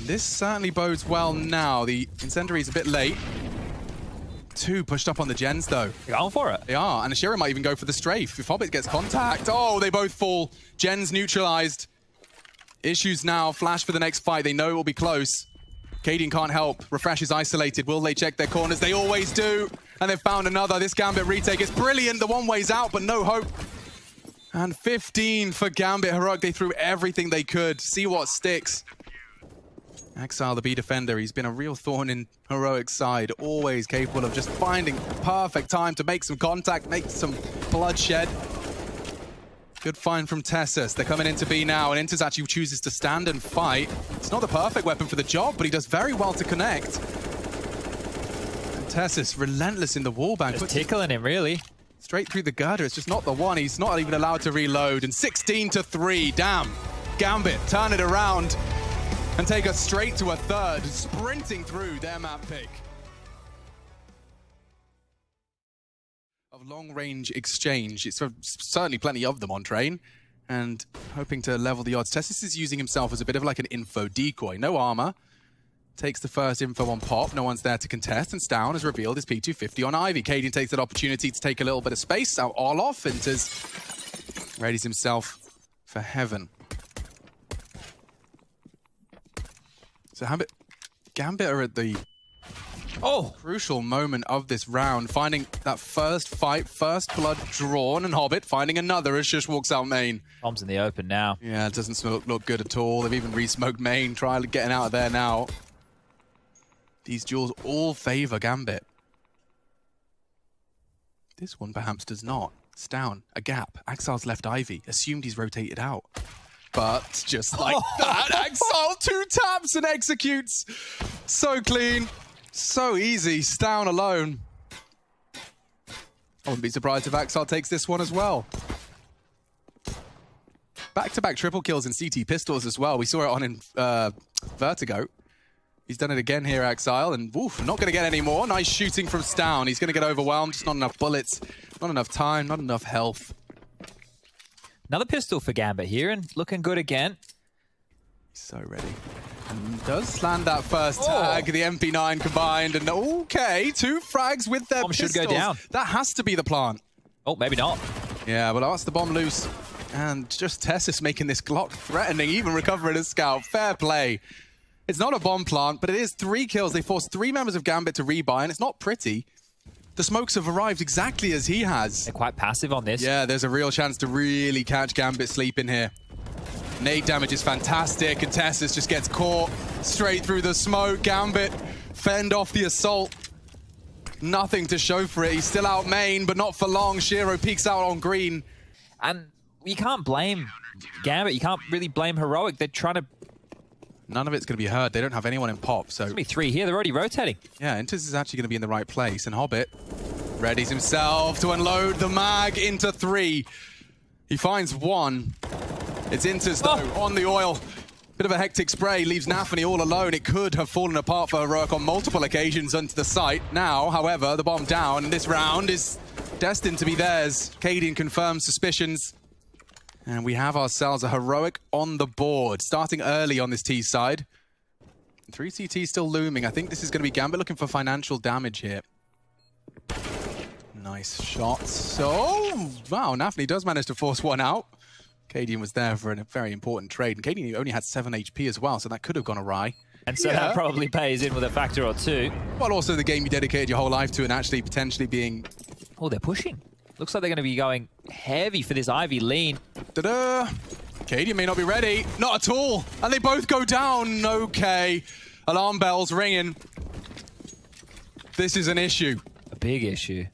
This certainly bodes well now. The incendiary's a bit late. Two pushed up on the gens, though.
They're going for it.
They are, and Shiro might even go for the strafe. If Hobbit gets contact, oh, they both fall. Gens neutralized. Issues now, flash for the next fight. They know it will be close. Cadian can't help. Refresh is isolated. Will they check their corners? They always do. And they've found another. This Gambit retake is brilliant. The one way's out, but no hope. And 15 for Gambit. Heroic, they threw everything they could. See what sticks. Axile, the B defender, he's been a real thorn in Heroic's side, always capable of just finding perfect time to make some contact, make some bloodshed. Good find from Tessus. They're coming into B now, and Intis actually chooses to stand and fight. It's not the perfect weapon for the job, but he does very well to connect. And Tessus, relentless in the wallbang.
Just tickling him, really.
Straight through the girder. It's just not the one. He's not even allowed to reload. And 16-3, damn. Gambit, turn it around and take us straight to a third, sprinting through their map pick. Of long-range exchange. It's certainly plenty of them on train, and hoping to level the odds. Tessus is using himself as a bit of like an info decoy. No armor. Takes the first info on Pop. No one's there to contest, and Stown has revealed his P250 on Ivy. Cadian takes that opportunity to take a little bit of space out all off. Intis readies himself for heaven. So Gambit are at the crucial moment of this round, finding that first fight, first blood drawn, and Hobbit finding another as Shush walks out main.
Bomb's in the open now.
Yeah, it doesn't look good at all. They've even re-smoked main, trying getting out of there now. These duels all favor Gambit. This one perhaps does not. Stown, a gap. Axile's left Ivy, assumed he's rotated out. But just like that, Axile 2 taps and executes. So clean, so easy. Stown alone. I wouldn't be surprised if Axile takes this one as well. Back-to-back triple kills in CT pistols as well. We saw it on in Vertigo. He's done it again here, Axile, and oof, not going to get any more. Nice shooting from Stown. He's going to get overwhelmed. Just not enough bullets, not enough time, not enough health.
Another pistol for Gambit here, and looking good again.
So ready. And does land that first tag, the MP9 combined, and okay, 2 frags with their pistols.
Should go down.
That has to be the plant.
Oh, maybe not.
Yeah, but that's the bomb loose. And just Tessus making this Glock threatening, even recovering a scout. Fair play. It's not a bomb plant, but it is 3 kills. They forced 3 members of Gambit to rebuy, and it's not pretty. The smokes have arrived exactly as he has.
They're quite passive on this.
Yeah, there's a real chance to really catch Gambit sleeping here. Nade damage is fantastic, and Tessus just gets caught straight through the smoke. Gambit fend off the assault. Nothing to show for it. He's still out main, but not for long. Csgo peeks out on green.
And you can't blame Gambit. You can't really blame Heroic. They're trying to...
None of it's going to be heard. They don't have anyone in pop, so...
There's going to be 3 here. They're already rotating.
Yeah, Inters is actually going to be in the right place. And Hobbit readies himself to unload the mag into 3. He finds 1. It's Inters, though, on the oil. Bit of a hectic spray, leaves Nafany all alone. It could have fallen apart for Heroic on multiple occasions onto the site. Now, however, the bomb down. This round is destined to be theirs. Cadian confirms suspicions. And we have ourselves a Heroic on the board, starting early on this T side. 3 CT still looming. I think this is going to be Gambit looking for financial damage here. Nice shots. So, wow, Nafany does manage to force one out. Cadian was there for a very important trade. And Cadian only had 7 HP as well, so that could have gone awry.
And so that probably pays in with a factor or 2.
Well, also the game you dedicated your whole life to and actually potentially being...
Oh, they're pushing. Looks like they're going to be going heavy for this Ivy lean.
Ta-da! Cadian may not be ready. Not at all. And they both go down. Okay. Alarm bells ringing. This is an issue.
A big issue.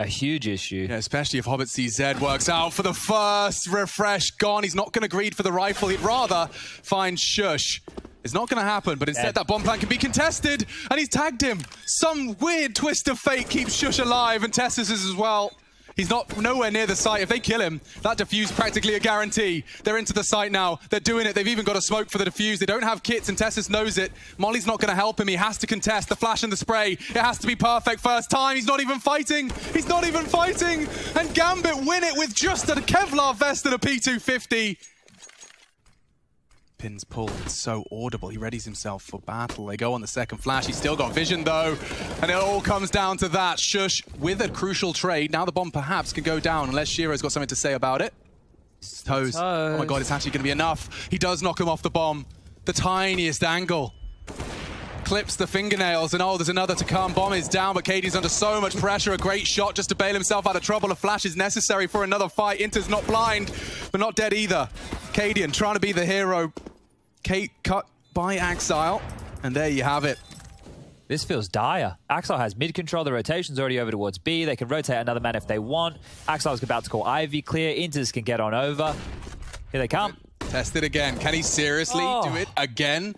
A huge issue.
Yeah, especially if Hobbit sees Zed works out for the first refresh. Gone. He's not going to greed for the rifle. He'd rather find Shush. It's not going to happen, but instead that bomb plant can be contested, and he's tagged him. Some weird twist of fate keeps Shush alive, and Tessus is as well. He's not nowhere near the site. If they kill him, that defuse practically a guarantee. They're into the site now. They're doing it. They've even got a smoke for the defuse. They don't have kits, and Tessus knows it. Molly's not going to help him. He has to contest the flash and the spray. It has to be perfect first time. He's not even fighting. He's not even fighting. And Gambit win it with just a Kevlar vest and a P250. Pins pulled. It's so audible. He readies himself for battle. They go on the second flash. He's still got vision, though. And it all comes down to that. Shush with a crucial trade. Now the bomb perhaps can go down unless Shiro's got something to say about it. Toes. Oh my god, it's actually going to be enough. He does knock him off the bomb. The tiniest angle. Clips the fingernails, and oh, there's another to come. Bomb is down, but Katie's under so much pressure. A great shot just to bail himself out of trouble. A flash is necessary for another fight. Inter's not blind, but not dead either. Cadian trying to be the hero. Kate cut by Axile, and there you have it.
This feels dire. Axile has mid control. The rotation's already over towards B. They can rotate another man if they want. Axile's about to call Ivy clear. Inters can get on over. Here they come.
Test it again. Can he seriously do it again?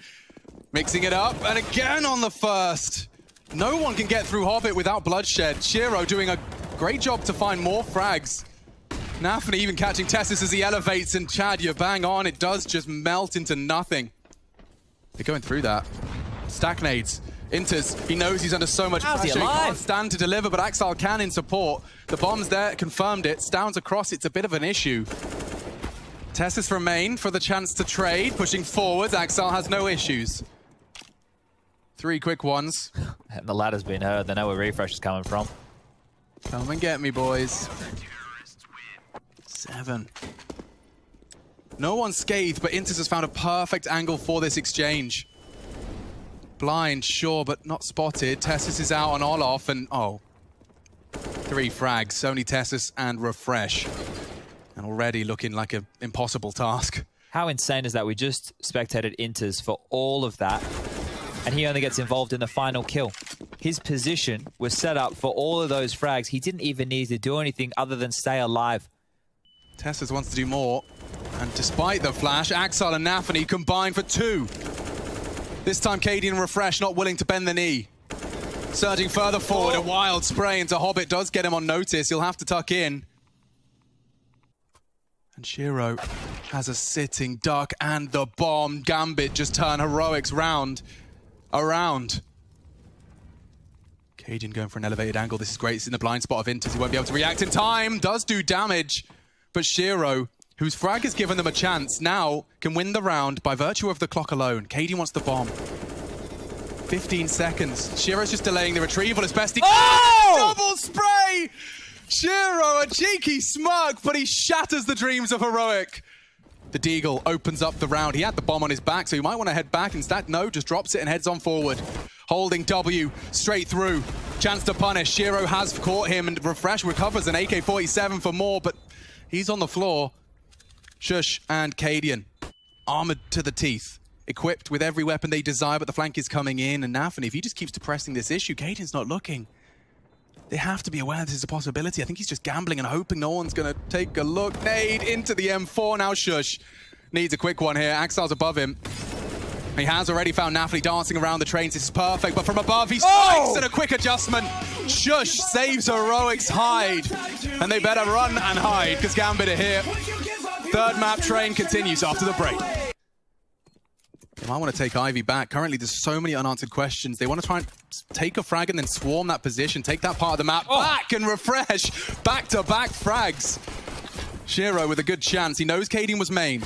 Mixing it up, and again on the first. No one can get through Hobbit without bloodshed. Csgo doing a great job to find more frags. Nafany even catching Tessus as he elevates, and Chad, you're bang on. It does just melt into nothing. They're going through that. Stack nades. Inters, he knows he's under so much pressure. He can't stand to deliver, but Axile can in support. The bomb's there, confirmed it. Stounds across, it's a bit of an issue. Tessus from main for the chance to trade, pushing forwards. Axile has no issues. 3 quick ones.
And the ladder's been heard. They know where refresh is coming from.
Come and get me, boys. 7. No one scathed, but Inters has found a perfect angle for this exchange. Blind, sure, but not spotted. Tessus is out on Olof, and oh. 3 frags, only Tessus and refresh. And already looking like an impossible task.
How insane is that? We just spectated Inters for all of that, and he only gets involved in the final kill. His position was set up for all of those frags. He didn't even need to do anything other than stay alive.
Tessus wants to do more, and despite the flash, Axile and Nafany combine for 2. This time, Cadian and Refresh not willing to bend the knee. Surging further forward, a wild spray into Hobbit does get him on notice. He'll have to tuck in. And Csgo has a sitting duck and the bomb. Gambit just turn Heroics around. Cadian going for an elevated angle. This is great. It's in the blind spot of Inters. He won't be able to react in time. Does do damage. But Csgo, whose frag has given them a chance, now can win the round by virtue of the clock alone. Cadian wants the bomb. 15 seconds. Shiro's just delaying the retrieval as best he can. Oh! Double spray! Csgo, a cheeky smirk, but he shatters the dreams of Heroic. The Deagle opens up the round. He had the bomb on his back, so he might want to head back. Instead, no, just drops it and heads on forward. Holding W straight through. Chance to punish. Csgo has caught him, and Refresh recovers an AK-47 for more, but he's on the floor. Shush and Cadian, armored to the teeth. equipped with every weapon they desire, but the flank is coming in. And Nafany, if he just keeps depressing this issue, Caden's not looking. They have to be aware this is a possibility. I think he's just gambling and hoping no one's going to take a look. Nade into the M4. Now Shush needs a quick one here. Axile's above him. He has already found Nafany dancing around the trains. This is perfect, but from above, he strikes and a quick adjustment. Shush saves Heroic's hide. And they better run and hide, because Gambit are here. Third map train continues after the break. They might want to take Ivy back. Currently, there's so many unanswered questions. They want to try and take a frag and then swarm that position, take that part of the map back and refresh. Back-to-back frags. Csgo with a good chance. He knows Caden was main.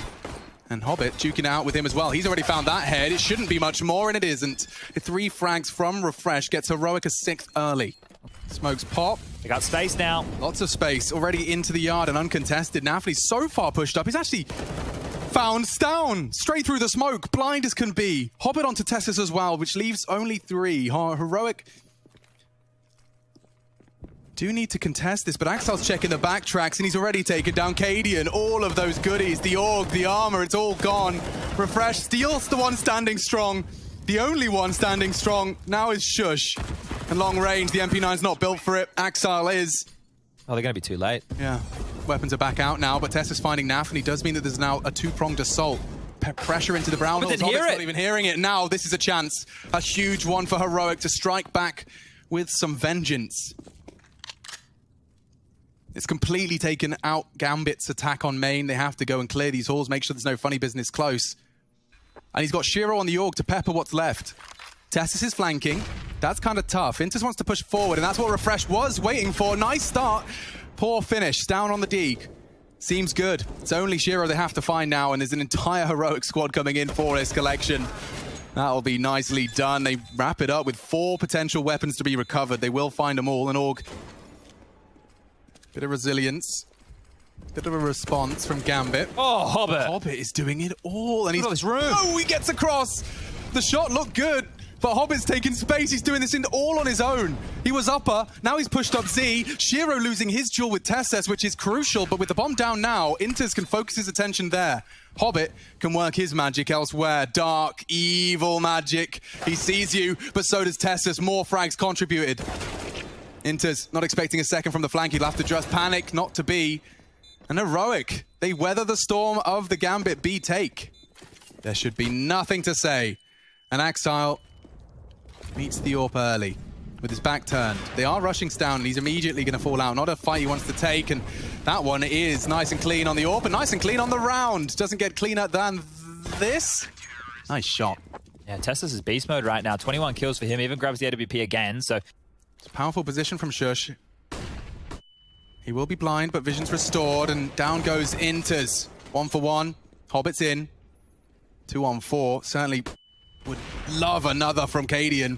And Hobbit duking out with him as well. He's already found that head. It shouldn't be much more, and it isn't. 3 frags from Refresh gets Heroic a 6th early. Smokes pop.
They got space now.
Lots of space already into the yard and uncontested. Nafany's so far pushed up. He's actually found down straight through the smoke. Blind as can be. Hobbit onto Tessus as well, which leaves only 3. Heroic do need to contest this, but Axile's checking the backtracks and he's already taken down Cadian. All of those goodies, the AUG, the armor, it's all gone. Refresh steals the one standing strong. The only one standing strong now is Shush. And long range, the MP9's not built for it. Axile is.
Oh, they're going to be too late.
Yeah, weapons are back out now, but Tessa's finding Nafany. Does mean that there's now a 2-pronged assault. Pressure into the brown holes. Hobbit's not even hearing it. Now this is a chance. A huge one for Heroic to strike back with some vengeance. It's completely taken out Gambit's attack on main. They have to go and clear these halls, make sure there's no funny business close. And he's got Csgo on the AUG to pepper what's left. Tessus is flanking. That's kind of tough. Intus wants to push forward, and that's what Refresh was waiting for. Nice start. Poor finish. Down on the Deeg. Seems good. It's only Csgo they have to find now, and there's an entire Heroic squad coming in for this collection. That'll be nicely done. They wrap it up with 4 potential weapons to be recovered. They will find them all, and AUG. Bit of resilience. Bit of a response from Gambit.
Oh, Hobbit.
Hobbit is doing it all. And he's...
Look at this room.
Oh, he gets across. The shot looked good, but Hobbit's taking space. He's doing this all on his own. He was upper. Now he's pushed up Z. Csgo losing his duel with Tessus, which is crucial. But with the bomb down now, Intus can focus his attention there. Hobbit can work his magic elsewhere. Dark, evil magic. He sees you, but so does Tessus. More frags contributed. Intus not expecting a second from the flank. He'll have to just panic, not to be. And Heroic, they weather the storm of the Gambit B take. There should be nothing to say. And Axile meets the AWP early with his back turned. They are rushing down and he's immediately going to fall out. Not a fight he wants to take, and that one is nice and clean on the AWP and nice and clean on the round. Doesn't get cleaner than this. Nice shot.
Yeah, Tessus is beast mode right now. 21 kills for him. Even grabs the AWP again, so...
It's a powerful position from Shush. He will be blind, but vision's restored, and down goes Intus. 1 for 1. Hobbit's in. 2 on 4. Certainly would love another from Cadian.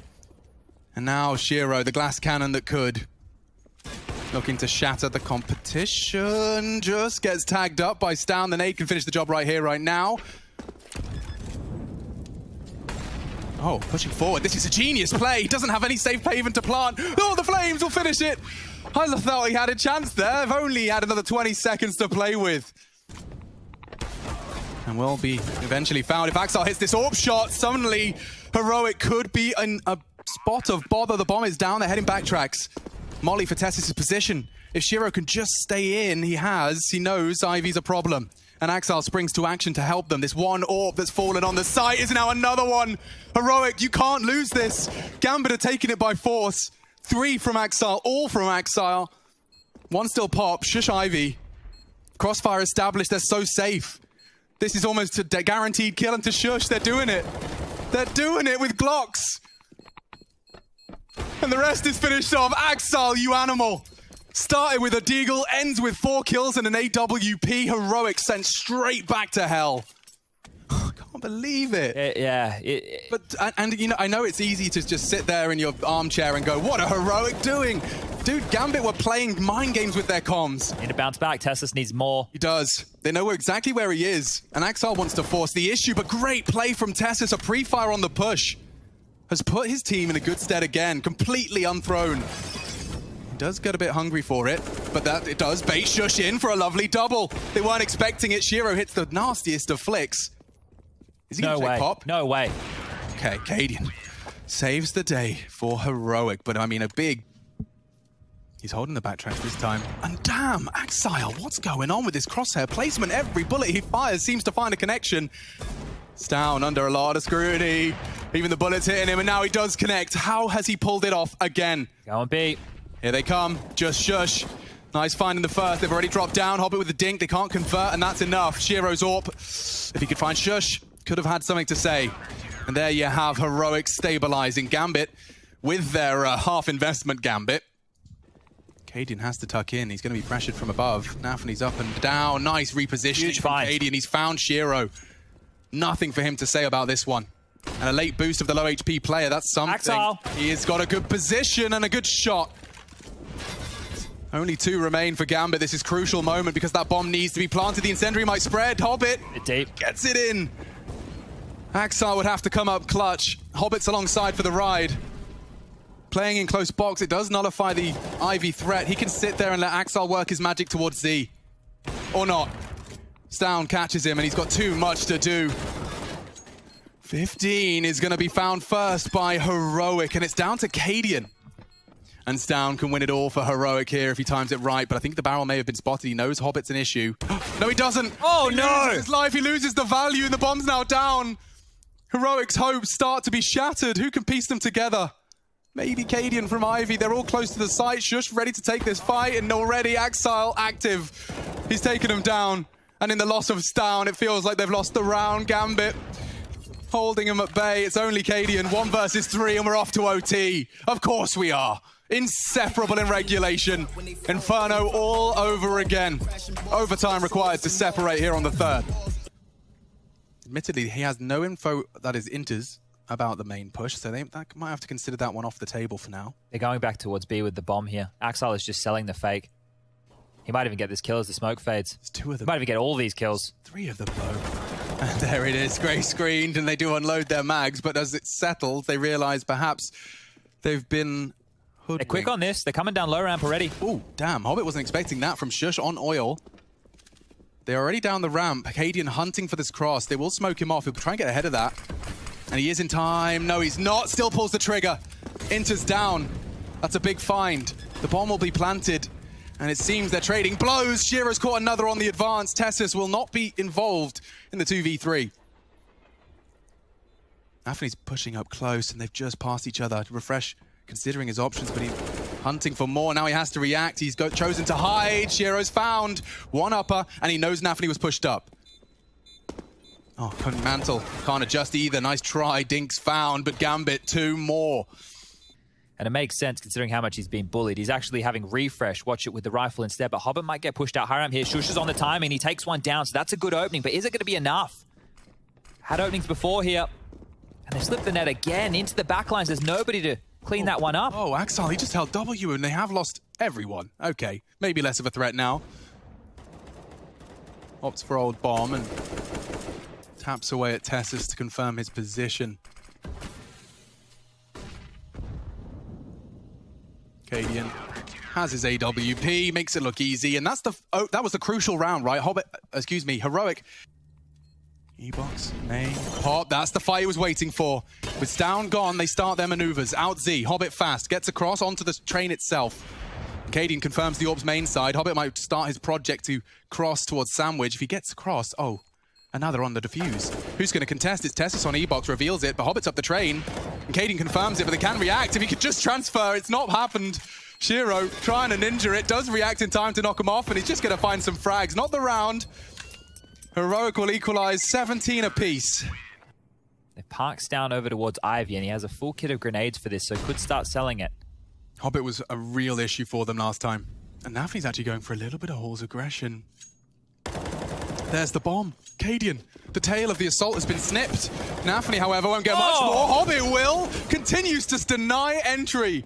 And now Csgo, the glass cannon that could. Looking to shatter the competition. Just gets tagged up by Stan. The nade can finish the job right here, right now. Oh, pushing forward. This is a genius play. He doesn't have any safe haven to plant. Oh, the flames will finish it. I thought he had a chance there. If only he had another 20 seconds to play with. And will be eventually found. If Axile hits this AWP shot, suddenly Heroic could be in a spot of bother. The bomb is down. They're heading backtracks. Molly for Tessus' position. If Csgo can just stay in, he knows Ivy's a problem. And Axile springs to action to help them. This one AWP that's fallen on the site is now another one. Heroic, you can't lose this. Gambit are taking it by force. 3 from Axile, all from Axile. 1 still pop, Shush Ivy. Crossfire established, they're so safe. This is almost a guaranteed kill into Shush. They're doing it. They're doing it with Glocks. And the rest is finished off. Axile, you animal. Started with a deagle, ends with 4 kills and an AWP. Heroic sent straight back to hell. I can't believe it. But you know, I know it's easy to just sit there in your armchair and go, what are Heroic doing? Dude, Gambit were playing mind games with their comms.
Need to bounce back. Tessus needs more.
He does. They know exactly where he is. And Axile wants to force the issue, but great play from Tessus. A pre-fire on the push has put his team in a good stead again. Completely unthrown. Does get a bit hungry for it, but that it does bait Shush in for a lovely double. They weren't expecting it. Csgo hits the nastiest of flicks. Is he
No
going to
way.
take pop?
No way.
Okay, Cadian saves the day for Heroic, but I mean a big... He's holding the backtrack this time. And damn, Exile, what's going on with this crosshair placement? Every bullet he fires seems to find a connection. It's down under a lot of scrutiny. Even the bullets hitting him, and now he does connect. How has he pulled it off again?
Go on, B.
Here they come, just shush. Nice find in the first, they've already dropped down. Hobbit with the dink, they can't convert, and that's enough. Shiro's AWP, if he could find shush, could have had something to say. And there you have Heroic stabilizing Gambit with their half investment Gambit. Cadian has to tuck in, he's going to be pressured from above. Nafany's up and down, nice repositioning
Huge
from
find.
Cadian. He's found Shiro. Nothing for him to say about this one. And a late boost of the low HP player, that's something.
Axel.
He has got a good position and a good shot. Only 2 remain for Gambit. This is a crucial moment because that bomb needs to be planted. The incendiary might spread. Hobbit
Deep.
gets it in. Axel would have to come up clutch. Hobbit's alongside for the ride. Playing in close box, it does nullify the Ivy threat. He can sit there and let Axel work his magic towards Z. Or not. Stown catches him and he's got too much to do. 15 is going to be found first by Heroic, and it's down to Cadian. And Stown can win it all for Heroic here if he times it right, but I think the barrel may have been spotted. He knows Hobbit's an issue. No, he doesn't.
Oh,
He
no.
loses his life, he loses the value, and the bomb's now down. Heroic's hopes start to be shattered. Who can piece them together? Maybe Cadian from Ivy. They're all close to the site. Shush ready to take this fight, and already Exile active. He's taken him down. And in the loss of Stown, it feels like they've lost the round. Gambit holding him at bay. It's only Cadian, 1 versus 3, and we're off to OT. Of course we are. Inseparable in regulation. Inferno all over again. Overtime required to separate here on the 3rd. Admittedly, he has no info that is Inters about the main push, so they might have to consider that one off the table for now.
They're going back towards B with the bomb here. Axel is just selling the fake. He might even get this kill as the smoke fades.
There's 2 of them.
He might even get all these kills.
3 of them, though. And there it is, grey screened, and they do unload their mags, but as it settles, they realise perhaps they've been hoodwinked.
They're quick on this. They're coming down low ramp already.
Ooh, damn. Hobbit wasn't expecting that from Shush on oil. They're already down the ramp. Cadian hunting for this cross. They will smoke him off. He'll try and get ahead of that. And he is in time. No, he's not. Still pulls the trigger. Inter's down. That's a big find. The bomb will be planted. And it seems they're trading blows. Shiro's caught another on the advance. Tessus will not be involved in the 2v3. Nafany's pushing up close, and they've just passed each other. Refresh considering his options, but he's hunting for more. Now he has to react. He's chosen to hide. Shiro's found. 1 upper, and he knows Nafany was pushed up. Oh, couldn't mantle. Can't adjust either. Nice try. Dink's found, but Gambit 2 more.
And it makes sense considering how much he's been bullied. He's actually having refresh. Watch it with the rifle instead. But Hobbit might get pushed out high ramp here. Shush is on the timing. He takes one down, so that's a good opening. But is it going to be enough? Had openings before here. And they slipped the net again into the backlines. There's nobody to clean that one up.
Oh, Axel, he just held W, and they have lost everyone. Okay, maybe less of a threat now. Opts for old bomb and taps away at Tessus to confirm his position. Cadian has his AWP, makes it look easy, and that's the that was the crucial round, right? Heroic. E-box, main, pop, that's the fight he was waiting for. With Stown gone, they start their maneuvers. Out Z, Hobbit fast, gets across onto the train itself. Cadian confirms the Orb's main side. Hobbit might start his project to cross towards Sandwich. If he gets across, oh, another on the defuse. Who's going to contest? It's Tessus on E-box, reveals it, but Hobbit's up the train. And Cadian confirms it, but they can react. If he could just transfer, it's not happened. Shiro trying to ninja it, does react in time to knock him off, and he's just going to find some frags. Not the round. Heroic will equalize 17 apiece.
They parks down over towards Ivy, and he has a full kit of grenades for this, so could start selling it.
Hobbit was a real issue for them last time. And Nafany's actually going for a little bit of Hall's aggression. There's the bomb. Cadian, the tail of the assault has been snipped. Nafany, however, won't get much more. Hobbit will. Continues to deny entry.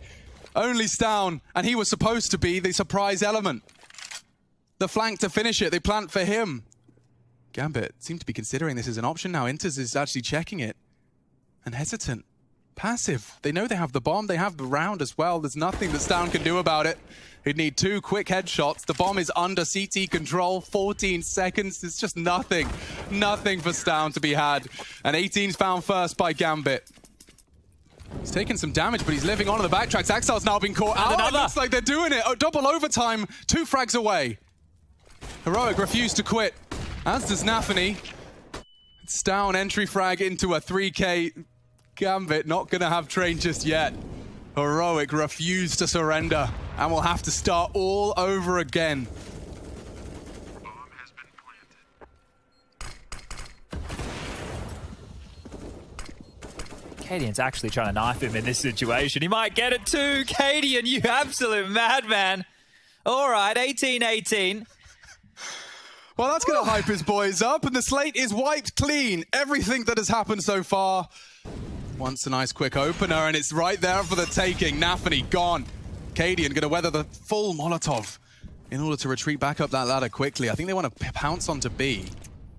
Only Stown, and he was supposed to be the surprise element. The flank to finish it. They plant for him. Gambit seemed to be considering this as an option now. Inters is actually checking it. And hesitant. passive. They know they have the bomb, they have the round as well. There's nothing that Stown can do about it. He'd need 2 quick headshots. The bomb is under CT control, 14 seconds. There's just nothing for Stown to be had. And 18's found first by Gambit. He's taking some damage, but he's living on in the backtracks. Axile's now been caught out. It looks like they're doing it. Oh, double overtime, 2 frags away. Heroic refused to quit, as does Nafany. It's down entry frag into a 3K. Gambit not going to have train just yet. Heroic refused to surrender, and we'll have to start all over again.
Bomb has been planted.
Cadian's actually trying to knife him in this situation. He might get it too. Cadian, you absolute madman. All right, 18-18.
Well, that's going to hype his boys up, and the slate is wiped clean. Everything that has happened so far. Once a nice quick opener, and it's right there for the taking. Nafany gone. Cadian going to weather the full Molotov in order to retreat back up that ladder quickly. I think they want to pounce onto B.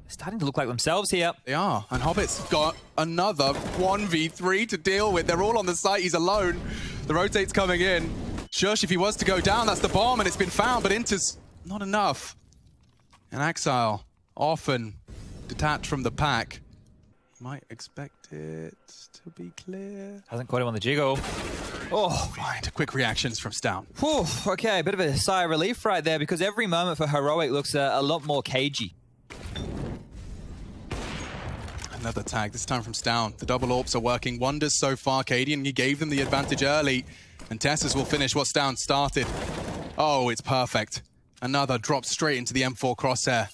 Starting to look like themselves here.
They are, and Hobbit's got another 1v3 to deal with. They're all on the site, he's alone. The rotate's coming in. Shush, if he was to go down, that's the bomb, and it's been found, but Inter's not enough. And Exile, often detached from the pack. Might expect it to be clear.
Hasn't quite him on the Csgo. Oh,
Find quick reactions from Stown.
whew, okay, a bit of a sigh of relief right there, because every moment for Heroic looks a lot more cagey.
Another tag, this time from Stown. The double AWPs are working wonders so far. Cadian, he gave them the advantage early. And Tessus will finish what Stown started. Oh, it's perfect. Another drop straight into the M4 crosshair.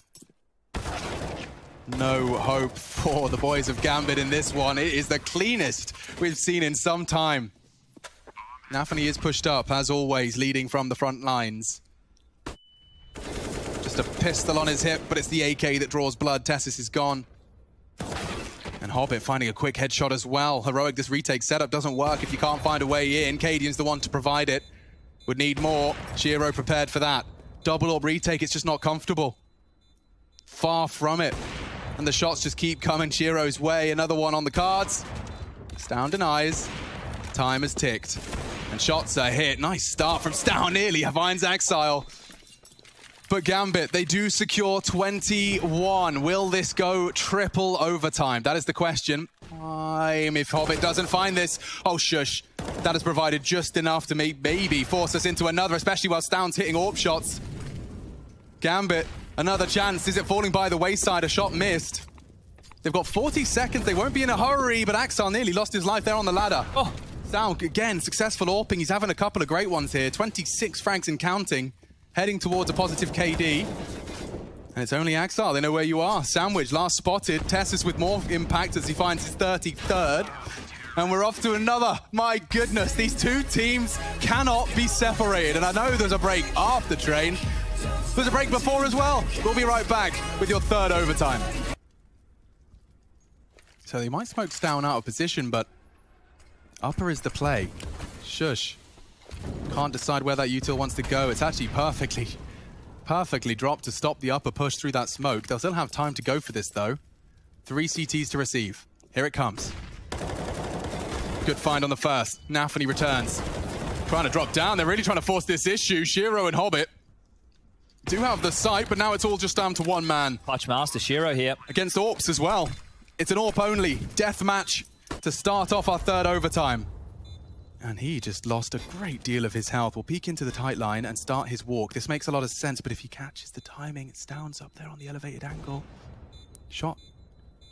No hope for the boys of Gambit in this one. It is the cleanest we've seen in some time. Nafany is pushed up, as always, leading from the front lines. Just a pistol on his hip, but it's the AK that draws blood. Tessus is gone. And Hobbit finding a quick headshot as well. Heroic, this retake setup doesn't work if you can't find a way in. Cadian's the one to provide it. Would need more. Csgo prepared for that. Double AWP retake, it's just not comfortable. Far from it. And the shots just keep coming Csgo's way. Another one on the cards. Stown denies. Time has ticked. And shots are hit. Nice start from Stown, nearly finds Exile. But Gambit, they do secure 21. Will this go triple overtime? That is the question. If Hobbit doesn't find this, oh shush. That has provided just enough to maybe force us into another, especially while Stown's hitting AWP shots. Gambit, another chance. Is it falling by the wayside? A shot missed. They've got 40 seconds. They won't be in a hurry, but Axel nearly lost his life there on the ladder. Oh, Stown, again, successful AWPing. He's having a couple of great ones here. 26 frags and counting. Heading towards a positive KD. And it's only Axel. They know where you are. Sandwich, last spotted. Tessus with more impact as he finds his 33rd. And we're off to another. My goodness, these two teams cannot be separated. And I know there's a break after train. There's a break before as well. We'll be right back with your third overtime. So they might smoke Stown out of position, but upper is the play. Shush. Can't decide where that util wants to go. It's actually perfectly dropped to stop the upper push through that smoke. They'll still have time to go for this, though. 3 CTs to receive. Here it comes. Good find on the first. Nafany returns. Trying to drop down. They're really trying to force this issue. Csgo and Hobbit do have the sight, but now it's all just down to one man.
Clutch master Csgo here.
Against AWPs as well. It's an AWP only death match to start off our third overtime. And he just lost a great deal of his health. Will peek into the tight line and start his walk. This makes a lot of sense, but if he catches the timing, it Stown's up there on the elevated angle. Shot.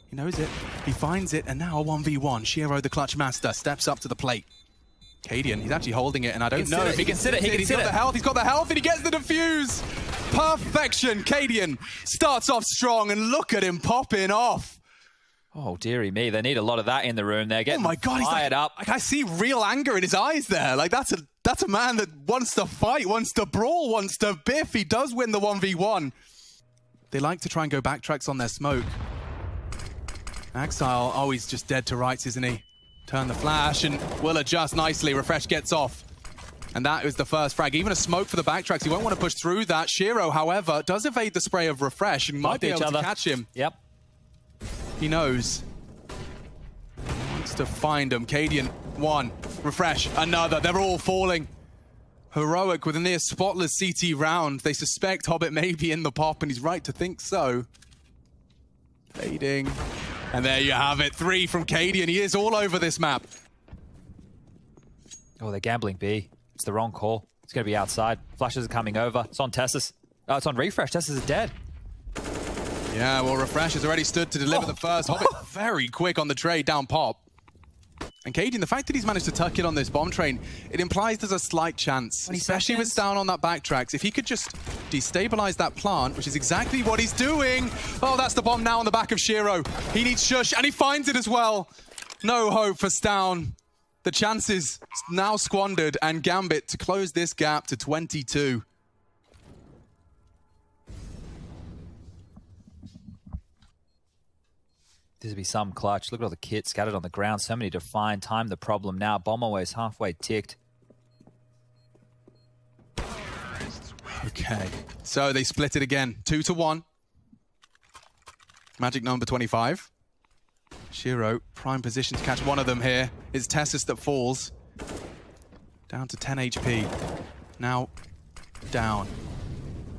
He knows it. He finds it, and now a 1v1. Csgo, the clutch master, steps up to the plate. Cadian, he's actually holding it, and I don't know if he can sit it. He's got the health, and he gets the defuse. Perfection. Cadian starts off strong, and look at him popping off.
Oh, dearie me. They need a lot of that in the room. They're getting fired up.
Like, I see real anger in his eyes there. Like, that's a man that wants to fight, wants to brawl, wants to biff. He does win the 1v1. They like to try and go backtracks on their smoke. Axile, oh, he's just dead to rights, isn't he? Turn the flash and will adjust nicely. Refresh gets off. And that is the first frag. Even a smoke for the backtracks. He won't want to push through that. Csgo, however, does evade the spray of Refresh and might be able to catch him.
Yep.
He knows. He wants to find him. Cadian one. Refresh, another. They're all falling. Heroic with a near spotless CT round. They suspect Hobbit may be in the pop, and he's right to think so. Fading. And there you have it. 3 from Cadian. He is all over this map.
Oh, they're gambling B. It's the wrong call. It's going to be outside. Flashes are coming over. It's on Tessus. Oh, it's on Refresh. Tessus is dead.
Yeah, well, Refresh has already stood to deliver the first. Hobbit very quick on the trade down pop. And Cadian, the fact that he's managed to tuck in on this bomb train, it implies there's a slight chance, especially with Down on that backtracks. If he could just destabilize that plant, which is exactly what he's doing. Oh, that's the bomb now on the back of Csgo. He needs Shush, and he finds it as well. No hope for Stown. The chances now squandered, and Gambit to close this gap to 22.
This would be some clutch. Look at all the kits scattered on the ground. So many to find. Time the problem now. Bomb always halfway ticked.
Okay, so they split it again. 2-1. Magic number 25. Csgo, prime position to catch one of them here. It's Tessus that falls. Down to 10 HP. Now down.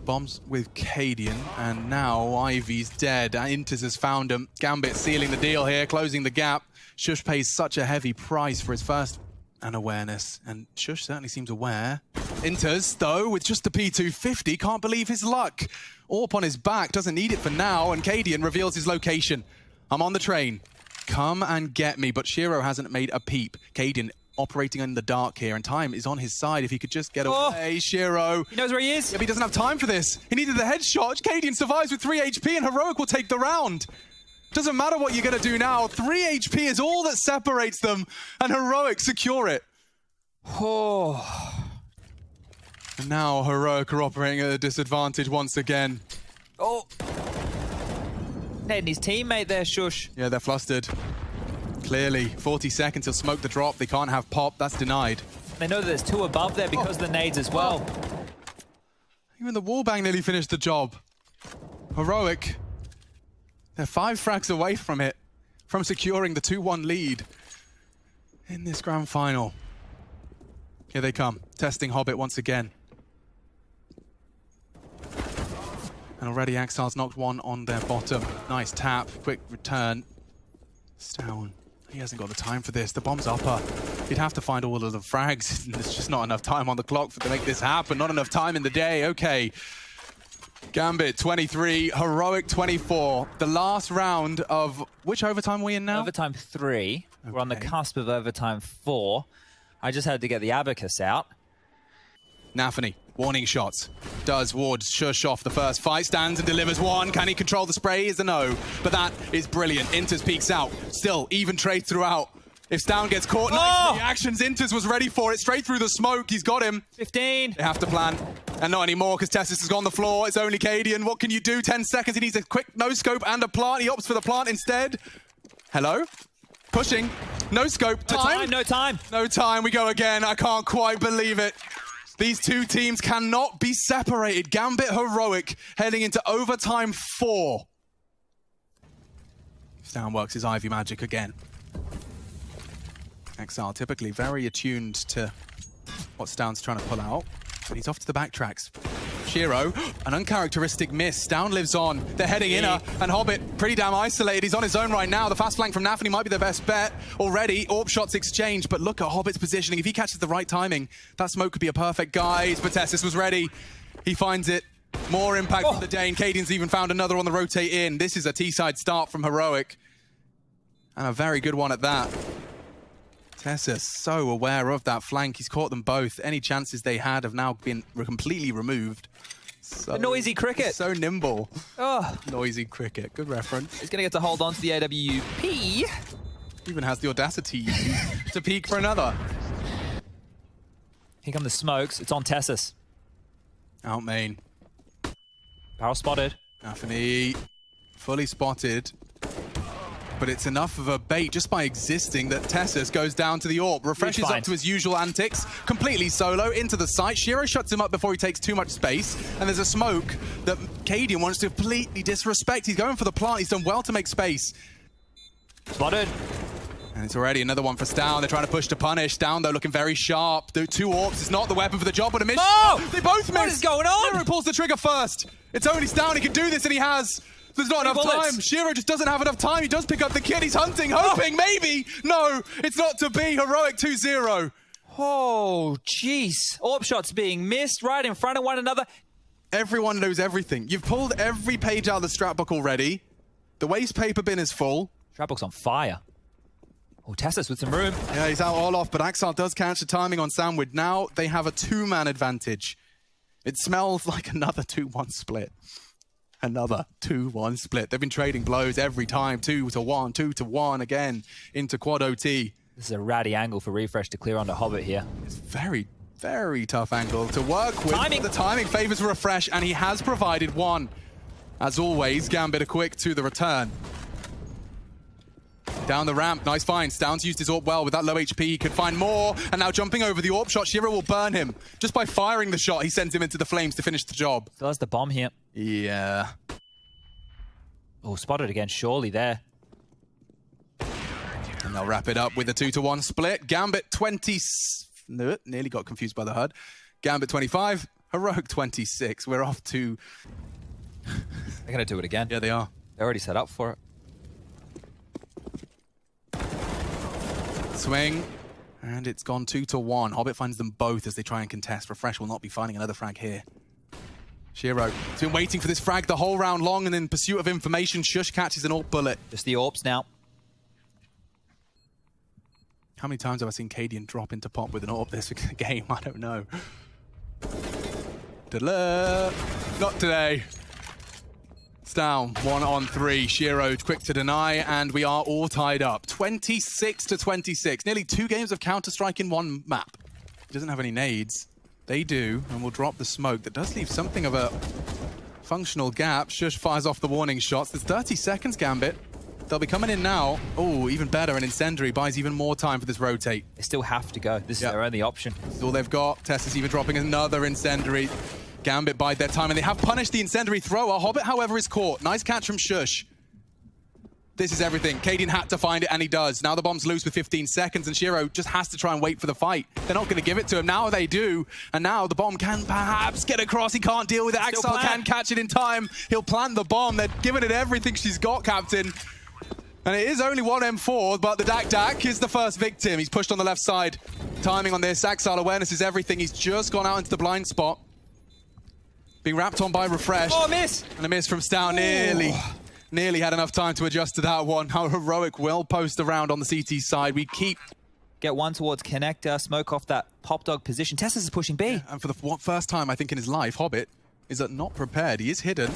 Bombs with Cadian, and now Ivy's dead. Inters has found him. Gambit sealing the deal here, closing the gap. Shush pays such a heavy price for his first unawareness, and Shush certainly seems aware. Inters, though, with just the P250, can't believe his luck. Orp on his back, doesn't need it for now, and Cadian reveals his location. I'm on the train. Come and get me, but Csgo hasn't made a peep. Cadian operating in the dark here, and time is on his side. If he could just get away, Csgo.
He knows where he is.
Yeah, but he doesn't have time for this. He needed the headshot. Cadian survives with 3 HP, and Heroic will take the round. Doesn't matter what you're going to do now. 3 HP is all that separates them, and Heroic secure it.
Oh.
And now Heroic are operating at a disadvantage once again.
Oh. Ned and his teammate there, Shush.
Yeah, they're flustered. Clearly, 40 seconds, he'll smoke the drop. They can't have pop. That's denied.
They know that there's 2 above there because of the nades as well.
Even the wallbang nearly finished the job. Heroic, they're 5 frags away from it, from securing the 2-1 lead in this grand final. Here they come, testing Hobbit once again. And already Axar's knocked one on their bottom. Nice tap, quick return. Stown, he hasn't got the time for this. The bomb's upper. He'd have to find all of the frags. There's just not enough time on the clock to make this happen. Not enough time in the day. Okay. Gambit 23, Heroic 24. The last round of which overtime are we in now?
Overtime 3.
Okay.
We're on the cusp of overtime 4. I just had to get the abacus out.
Nafany, warning shots. Does ward Shush off the first fight, stands and delivers one. Can he control the spray? Is a no. But that is brilliant. Inters peeks out. Still, even trade throughout. If Stown gets caught, nice reactions. Inters was ready for it. Straight through the smoke. He's got him.
15.
They have to plan. And not anymore because Tessus has gone on the floor. It's only Cadian. What can you do? 10 seconds. He needs a quick no-scope and a plant. He opts for the plant instead. Hello? Pushing. No-scope. Time?
No time.
No time. We go again. I can't quite believe it. These two teams cannot be separated. Gambit Heroic heading into overtime 4. Stown works his Ivy magic again. Exile typically very attuned to what Stown's trying to pull out, but he's off to the backtracks. Csgo, an uncharacteristic miss. Stown lives on. They're heading inner, and Hobbit pretty damn isolated. He's on his own right now. The fast flank from Nafany might be the best bet already. Orb shots exchange, but look at Hobbit's positioning. If he catches the right timing, that smoke could be a perfect guide. But Tessus was ready. He finds it. More impact from the Dane. Cadian's even found another on the rotate in. This is a T-side start from Heroic, and a very good one at that. Tessus so aware of that flank. He's caught them both. Any chances they had have now been completely removed. So,
noisy cricket.
So nimble.
Oh.
Noisy cricket. Good reference.
He's going to get to hold on to the AWP.
Even has the audacity to peek for another.
Here come the smokes. It's on Tessus.
Out main.
Barrel spotted.
Nafany fully spotted. But it's enough of a bait just by existing that Tessus goes down to the AWP. Refreshes up to his usual antics. Completely solo into the site. Csgo shuts him up before he takes too much space. And there's a smoke that Cadian wants to completely disrespect. He's going for the plant. He's done well to make space.
Spotted.
And it's already another one for Stown. They're trying to push to punish. Stown, though, looking very sharp. The 2 AWPs is not the weapon for the job, but a miss.
Oh!
They both miss.
What is going on?
Shiro pulls the trigger first. It's only Stown. He can do this, and he has. There's not enough time. Shiro just doesn't have enough time. He does pick up the kid. He's hunting, hoping, maybe. No, it's not to be. Heroic 2-0.
Oh, jeez. AWP shots being missed right in front of one another.
Everyone knows everything. You've pulled every page out of the strat book already. The waste paper bin is full.
Strat book's on fire. Oh, Tessus with some room.
Yeah, he's out all off, but Axel does catch the timing on Sandwood. Now they have a 2-man advantage. It smells like another 2-1 split. Another 2-1 split. They've been trading blows every time. 2-1, 2-1 again into quad OT.
This is a ratty angle for Refresh to clear onto Hobbit here.
It's very, very tough angle to work with.
Timing.
The timing favors Refresh, and he has provided one. As always, Gambit are quick to the return. Down the ramp, nice find. Stown's used his AWP well. With that low HP, he could find more. And now jumping over the AWP shot, Shiro will burn him. Just by firing the shot, he sends him into the flames to finish the job.
Still has the bomb here.
Yeah.
Oh, spotted again, surely there.
And they'll wrap it up with a 2-1 split. Gambit 20... No, nearly got confused by the HUD. Gambit 25, Heroic 26. We're off to...
They're going to do it again.
Yeah, they are.
They're already set up for it.
Swing, and it's gone 2-1. Hobbit finds them both as they try and contest. Refresh will not be finding another frag here. Shiro has been waiting for this frag the whole round long, and in pursuit of information, Shush catches an AWP bullet.
Just the AWPs now.
How many times have I seen Cadian drop into pop with an AWP this game? I don't know. Not today. It's down 1-on-3. Shiro quick to deny, and we are all tied up. 26-26. Nearly 2 games of Counter-Strike in one map. He doesn't have any nades. They do, and we'll drop the smoke. That does leave something of a functional gap. Shush fires off the warning shots. There's 30 seconds, Gambit. They'll be coming in now. Oh, even better. An Incendiary buys even more time for this rotate.
They still have to go. This is their only option.
This is all they've got. Tess is even dropping another Incendiary. Gambit bide their time, and they have punished the Incendiary thrower. Hobbit, however, is caught. Nice catch from Shush. This is everything. Cadian had to find it, and he does. Now the bomb's loose with 15 seconds, and Shiro just has to try and wait for the fight. They're not going to give it to him. Now they do, and now the bomb can perhaps get across. He can't deal with it. Axel can catch it in time. He'll plant the bomb. They're giving it everything she's got, Captain. And it is only 1 M4, but the Dak is the first victim. He's pushed on the left side. Timing on this. Axel awareness is everything. He's just gone out into the blind spot. Being wrapped on by Refresh.
Oh, a miss!
And a miss from Stow. Nearly had enough time to adjust to that one. How Heroic will post around on the CT side. We keep...
Get one towards connector, smoke off that pop dog position. Tessus is pushing B.
Yeah, and for the first time, I think, in his life, Hobbit is not prepared. He is hidden.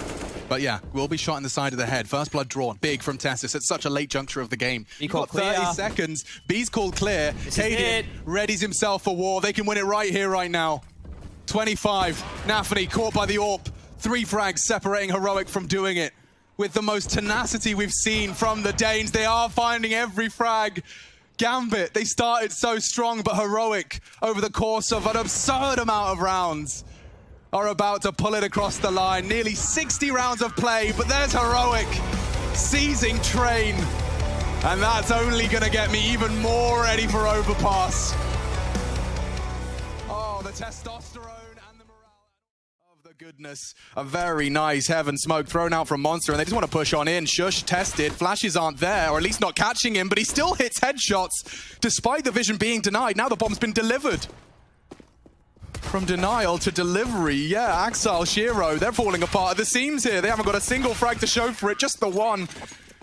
But yeah, will be shot in the side of the head. First blood drawn. Big from Tessus at such a late juncture of the game.
You've got
30 seconds. B's called clear. Cadian readies himself for war. They can win it right here, right now. 25. Nafany caught by the AWP. 3 frags separating Heroic from doing it. With the most tenacity we've seen from the Danes. They are finding every frag. Gambit, they started so strong, but Heroic, over the course of an absurd amount of rounds, are about to pull it across the line. Nearly 60 rounds of play, but there's Heroic seizing train. And that's only going to get me even more ready for overpass. Oh, the testosterone and the morale of the goodness. A very nice heaven smoke thrown out from Monster, and they just want to push on in. Shush tested. Flashes aren't there, or at least not catching him, but he still hits headshots despite the vision being denied. Now the bomb's been delivered. From denial to delivery, yeah, Axel, Shiro, they're falling apart at the seams here. They haven't got a single frag to show for it, just the one.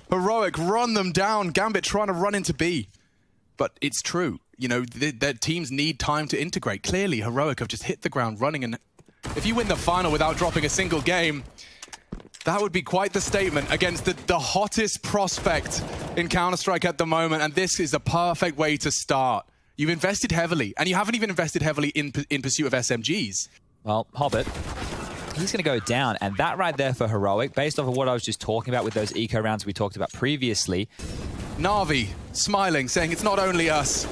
Heroic run them down. Gambit trying to run into B. But it's true, you know, their teams need time to integrate. Clearly, Heroic have just hit the ground running, and if you win the final without dropping a single game, that would be quite the statement against the hottest prospect in Counter-Strike at the moment, and this is a perfect way to start. You've invested heavily, and you haven't even invested heavily in pursuit of SMGs.
Well, Hobbit, he's going to go down, and that right there for Heroic, based off of what I was just talking about with those eco rounds we talked about previously.
Na'Vi smiling, saying it's not only us.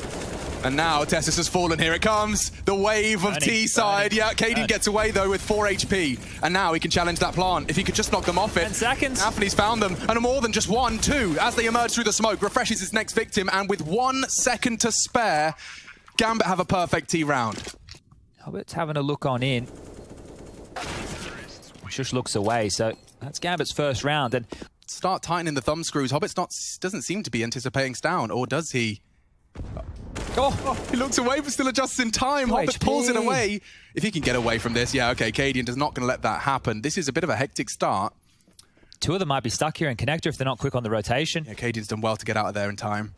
And now Tessus has fallen. Here it comes. The wave of T-side. Yeah, Cadian gets away though with 4 HP. And now he can challenge that plant. If he could just knock them off it.
10 seconds.
Anthony's found them. And more than just 1, 2. As they emerge through the smoke, refreshes his next victim. And with 1 second to spare, Gambit have a perfect T round.
Hobbit's having a look on in. Shush looks away. So that's Gambit's first round. And
start tightening the thumb screws. Hobbit's doesn't seem to be anticipating down. Or does he? Oh, he looks away but still adjusts in time. Hobbit pulls it away. If he can get away from this, yeah, okay, Cadian is not going to let that happen. This is a bit of a hectic start.
2 of them might be stuck here in connector if they're not quick on the rotation.
Yeah, Cadian's done well to get out of there in time.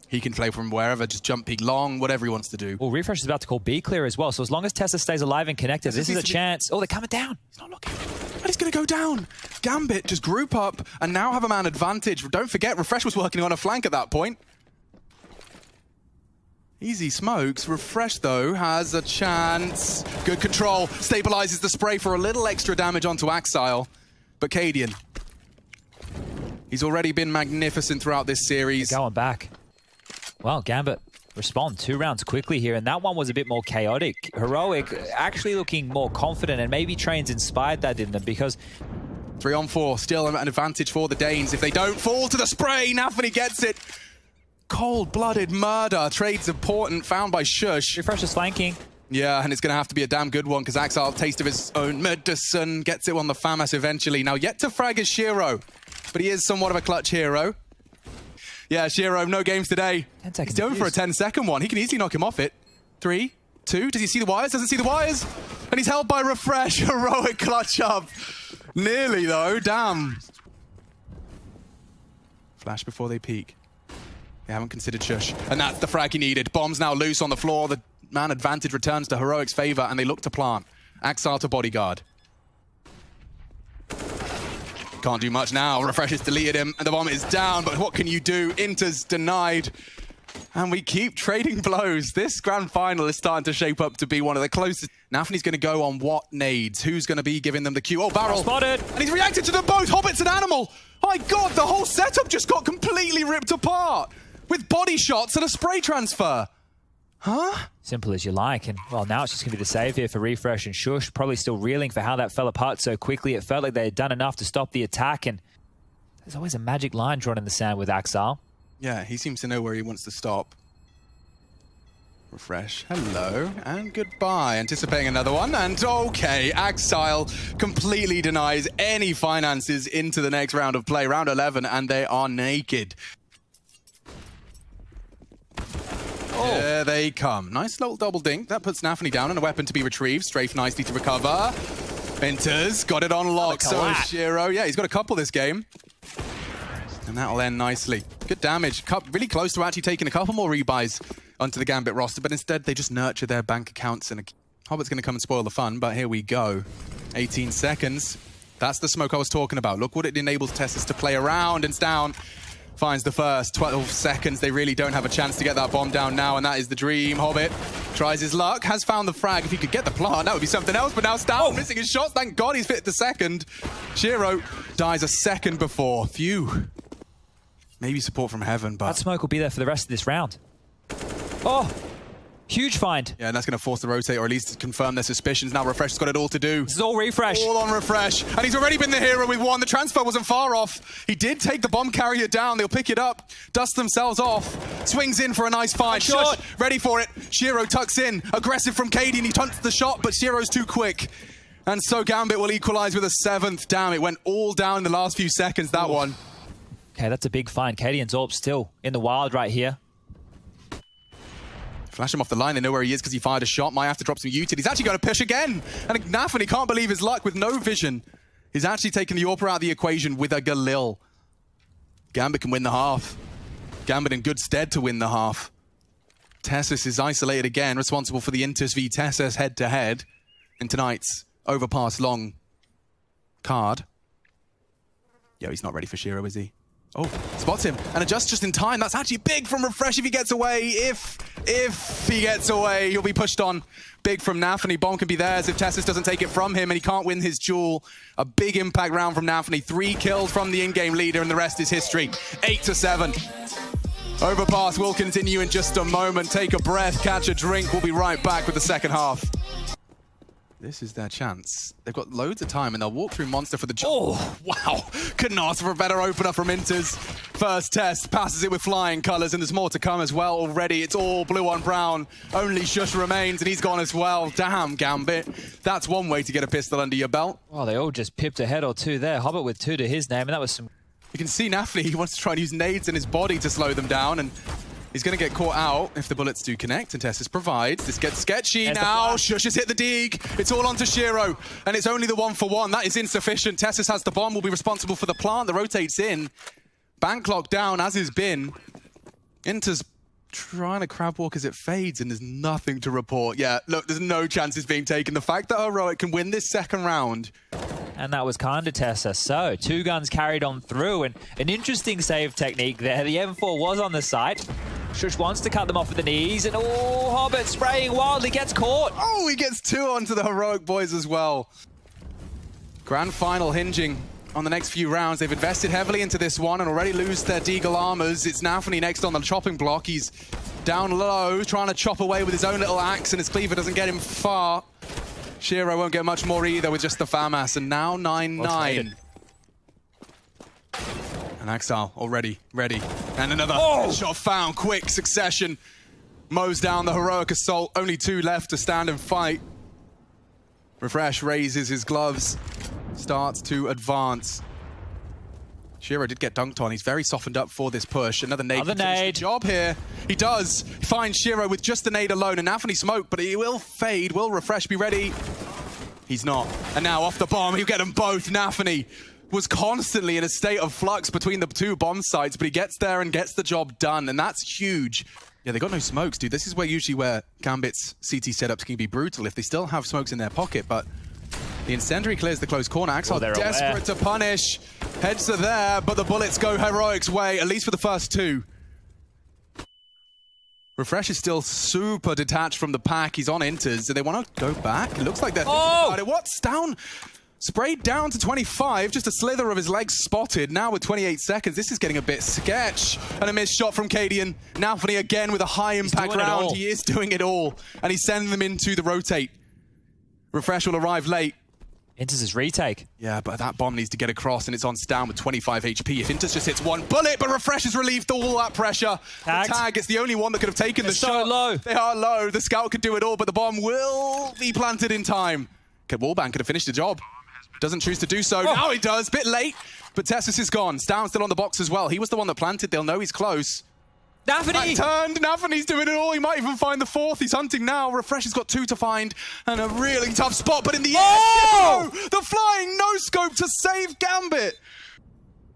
He can play from wherever, just jump peek long, whatever he wants to do.
Well, Refresh is about to call B clear as well, so as long as Tessa stays alive in connector, this is a chance. Oh, they're coming down.
He's not looking. And he's going to go down. Gambit just group up and now have a man advantage. Don't forget, Refresh was working on a flank at that point. Easy smokes. Refresh, though, has a chance. Good control. Stabilizes the spray for a little extra damage onto Axile. But Cadian, he's already been magnificent throughout this series.
They're going back. Well, Gambit respond 2 rounds quickly here, and that one was a bit more chaotic. Heroic actually looking more confident, and maybe Train's inspired that in them because
3 on 4, still an advantage for the Danes. If they don't fall to the spray, Nafany gets it. Cold-blooded murder. Trade's important, found by Shush.
Refresh is flanking.
Yeah, and it's going to have to be a damn good one because Axile, taste of his own medicine, gets it on the FAMAS eventually. Now, yet to frag is Shiro, but he is somewhat of a clutch hero. Yeah, Shiro, no games today.
10 seconds.
He's going for a 10-second one. He can easily knock him off it. 3, 2. Does he see the wires? Doesn't see the wires. And he's held by Refresh. Heroic clutch up. Nearly, though. Damn. Flash before they peek. They haven't considered Shush. And that's the frag he needed. Bomb's now loose on the floor. The man advantage returns to Heroic's favor, and they look to plant. Axile to bodyguard. Can't do much now. Refresh has deleted him, and the bomb is down, but what can you do? Inter's denied. And we keep trading blows. This grand final is starting to shape up to be one of the closest. Nafany's going to go on what nades? Who's going to be giving them the cue? Oh, barrel.
Spotted.
And he's reacted to them both. Hobbit's an animal. My God, the whole setup just got completely ripped apart with body shots and a spray transfer. Huh?
Simple as you like. And, well, now it's just going to be the save here for Refresh and Shush. Probably still reeling for how that fell apart so quickly. It felt like they had done enough to stop the attack. And there's always a magic line drawn in the sand with Axile.
Yeah, he seems to know where he wants to stop. Refresh, hello, and goodbye. Anticipating another one, and okay, Axile completely denies any finances into the next round of play, round 11, and they are naked. Oh. There they come. Nice little double dink. That puts Nafany down and a weapon to be retrieved. Strafe nicely to recover. Enters, got it on lock. So Shiro, yeah, he's got a couple this game. And that'll end nicely. Good damage. Really close to actually taking a couple more rebuys onto the Gambit roster, but instead they just nurture their bank accounts. And Hobbit's going to come and spoil the fun, but here we go. 18 seconds. That's the smoke I was talking about. Look what it enables Tessus to play around, and it's down. Finds the first 12 seconds. They really don't have a chance to get that bomb down now, and that is the dream. Hobbit tries his luck, has found the frag. If he could get the plant, that would be something else, but now Stout missing his shots. Thank God he's fit the second. Shiro dies a second before. Phew. Maybe support from heaven, but...
That smoke will be there for the rest of this round. Oh! Huge find.
Yeah, and that's going to force the rotate, or at least confirm their suspicions. Now Refresh has got it all to do.
This is all Refresh.
All on Refresh. And he's already been the hero with one. The transfer wasn't far off. He did take the bomb carrier down. They'll pick it up, dust themselves off. Swings in for a nice find. Shush, ready for it. Shiro tucks in. Aggressive from Cadian. He hunts the shot, but Shiro's too quick. And so Gambit will equalize with a 7th. Damn, it went all down in the last few seconds, that one.
Okay, that's a big find. Cadian's AWP still in the wild right here.
Flash him off the line. They know where he is because he fired a shot. Might have to drop some util. He's actually going to push again. And Nafany can't believe his luck with no vision. He's actually taken the AWP out of the equation with a Galil. Gambit can win the half. Gambit in good stead to win the half. Tessus is isolated again, responsible for the Inters v Tessus head-to-head in tonight's overpass long card. Yo, he's not ready for Shiro, is he? Oh, spots him and adjusts just in time. That's actually big from Refresh if he gets away. If he gets away, he'll be pushed on. Big from Nafany. Bomb can be theirs if Tessus doesn't take it from him, and he can't win his duel. A big impact round from Nafany. 3 kills from the in-game leader, and the rest is history. 8-7. Overpass will continue in just a moment. Take a breath, catch a drink. We'll be right back with the second half. This is their chance. They've got loads of time and they'll walk through Monster for the job. Oh, wow. Couldn't ask for a better opener from Inters. First test, passes it with flying colors, and there's more to come as well already. It's all blue on brown. Only Shush remains and he's gone as well. Damn, Gambit. That's one way to get a pistol under your belt.
Well, they all just pipped a head or two there. Hobbit with 2 to his name, and that was some...
You can see Nafny, he wants to try and use nades in his body to slow them down, and he's going to get caught out if the bullets do connect, and Tessus provides. This gets sketchy now. Shush has hit the dig. It's all onto Csgo, and it's only the 1-for-1. That is insufficient. Tessus has the bomb, will be responsible for the plant that rotates in. Bank locked down, as is Bin. Inter's trying to crab walk as it fades, and there's nothing to report. Yeah, look, there's no chances being taken. The fact that Heroic can win this second round...
And that was kind of Tessa. So, 2 guns carried on through, and an interesting save technique there. The M4 was on the site. Shush wants to cut them off with the knees, and oh, Hobbit spraying wildly, gets caught.
Oh, he gets 2 onto the Heroic boys as well. Grand final hinging on the next few rounds. They've invested heavily into this one and already lose their Deagle armors. It's Nafny next on the chopping block. He's down low, trying to chop away with his own little axe, and his cleaver doesn't get him far. Csgo won't get much more either with just the FAMAS, and now 9-9. And Axel already ready. And another shot found, quick succession. Mows down the Heroic assault, only 2 left to stand and fight. Refresh raises his gloves, starts to advance. Csgo did get dunked on. He's very softened up for this push. Another nade.
Another nade.
Job here. He does. He finds Csgo with just the nade alone. And Nafny smoke, but he will fade. Will Refresh be ready? He's not. And now off the bomb, he'll get them both. Nafny was constantly in a state of flux between the 2 bomb sites, but he gets there and gets the job done. And that's huge. Yeah, they got no smokes, dude. This is usually where Gambit's CT setups can be brutal if they still have smokes in their pocket, but the incendiary clears the close corner. Axel desperate to punish. Heads are there, but the bullets go Heroic's way, at least for the first 2. Refresh is still super detached from the pack. He's on Inters. Do they want to go back? It looks like they're thinking about it. What's down? Sprayed down to 25. Just a slither of his legs spotted. Now with 28 seconds, this is getting a bit sketch. And a missed shot from Cadian. Nafny again with a high impact round. He is doing it all. And he's sending them into the rotate. Refresh will arrive late.
Inters' his retake.
Yeah, but that bomb needs to get across, and it's on Stan with 25 HP. If Inters just hits 1 bullet, but Refresh has relieved all that pressure. The tag is the only one that could have taken the shot.
Low.
They are low. The scout could do it all, but the bomb will be planted in time. Wallbang could have finished the job. Doesn't choose to do so. Now he does. Bit late, but Tessus is gone. Stan's still on the box as well. He was the one that planted. They'll know he's close.
Nafny!
Turned. Nafny's doing it all. He might even find the 4th. He's hunting now. Refresh has got 2 to find, and a really tough spot, but in the air, the flying no-scope to save Gambit.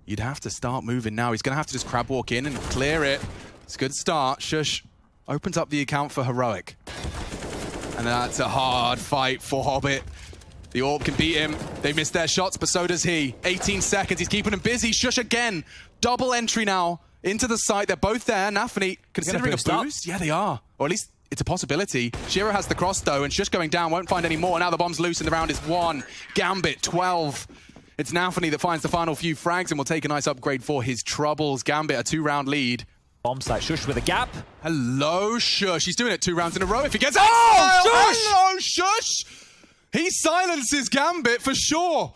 You'd have to start moving now. He's going to have to just crab walk in and clear it. It's a good start. Shush opens up the account for Heroic. And that's a hard fight for Hobbit. The Orb can beat him. They missed their shots, but so does he. 18 seconds. He's keeping him busy. Shush again. Double entry now. Into the site, they're both there. Nafny considering a boost? Yeah, they are. Or at least it's a possibility. Csgo has the cross though, and Shush going down, won't find any more. Now the bomb's loose and the round is 1. Gambit, 12. It's Nafny that finds the final few frags and will take a nice upgrade for his troubles. Gambit, a 2-round lead.
Bomb site, Shush with a gap.
Hello, Shush. He's doing it 2 rounds in a row. If he gets...
Shush!
Hello, Shush! He silences Gambit for sure.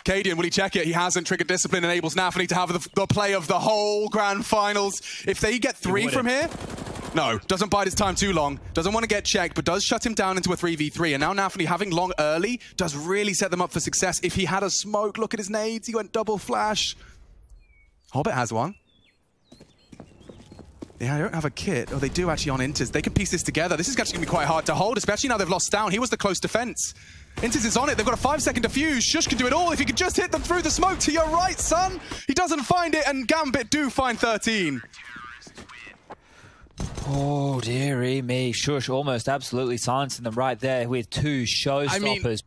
Cadian, will he check it? He hasn't. Trigger Discipline enables Nafny to have the play of the whole grand finals. If they get 3 from here, no, doesn't bide his time too long. Doesn't want to get checked, but does shut him down into a 3v3. And now Nafny having long early does really set them up for success. If he had a smoke, look at his nades. He went double flash. Hobbit has one. Yeah, I don't have a kit. Oh, they do actually on Inters. They can piece this together. This is actually going to be quite hard to hold, especially now they've lost down. He was the close defense. Inters is on it. They've got a 5-second defuse. Shush can do it all. If he could just hit them through the smoke to your right, son. He doesn't find it, and Gambit do find 13.
Oh, dearie me. Shush almost absolutely silencing them right there with 2 showstoppers.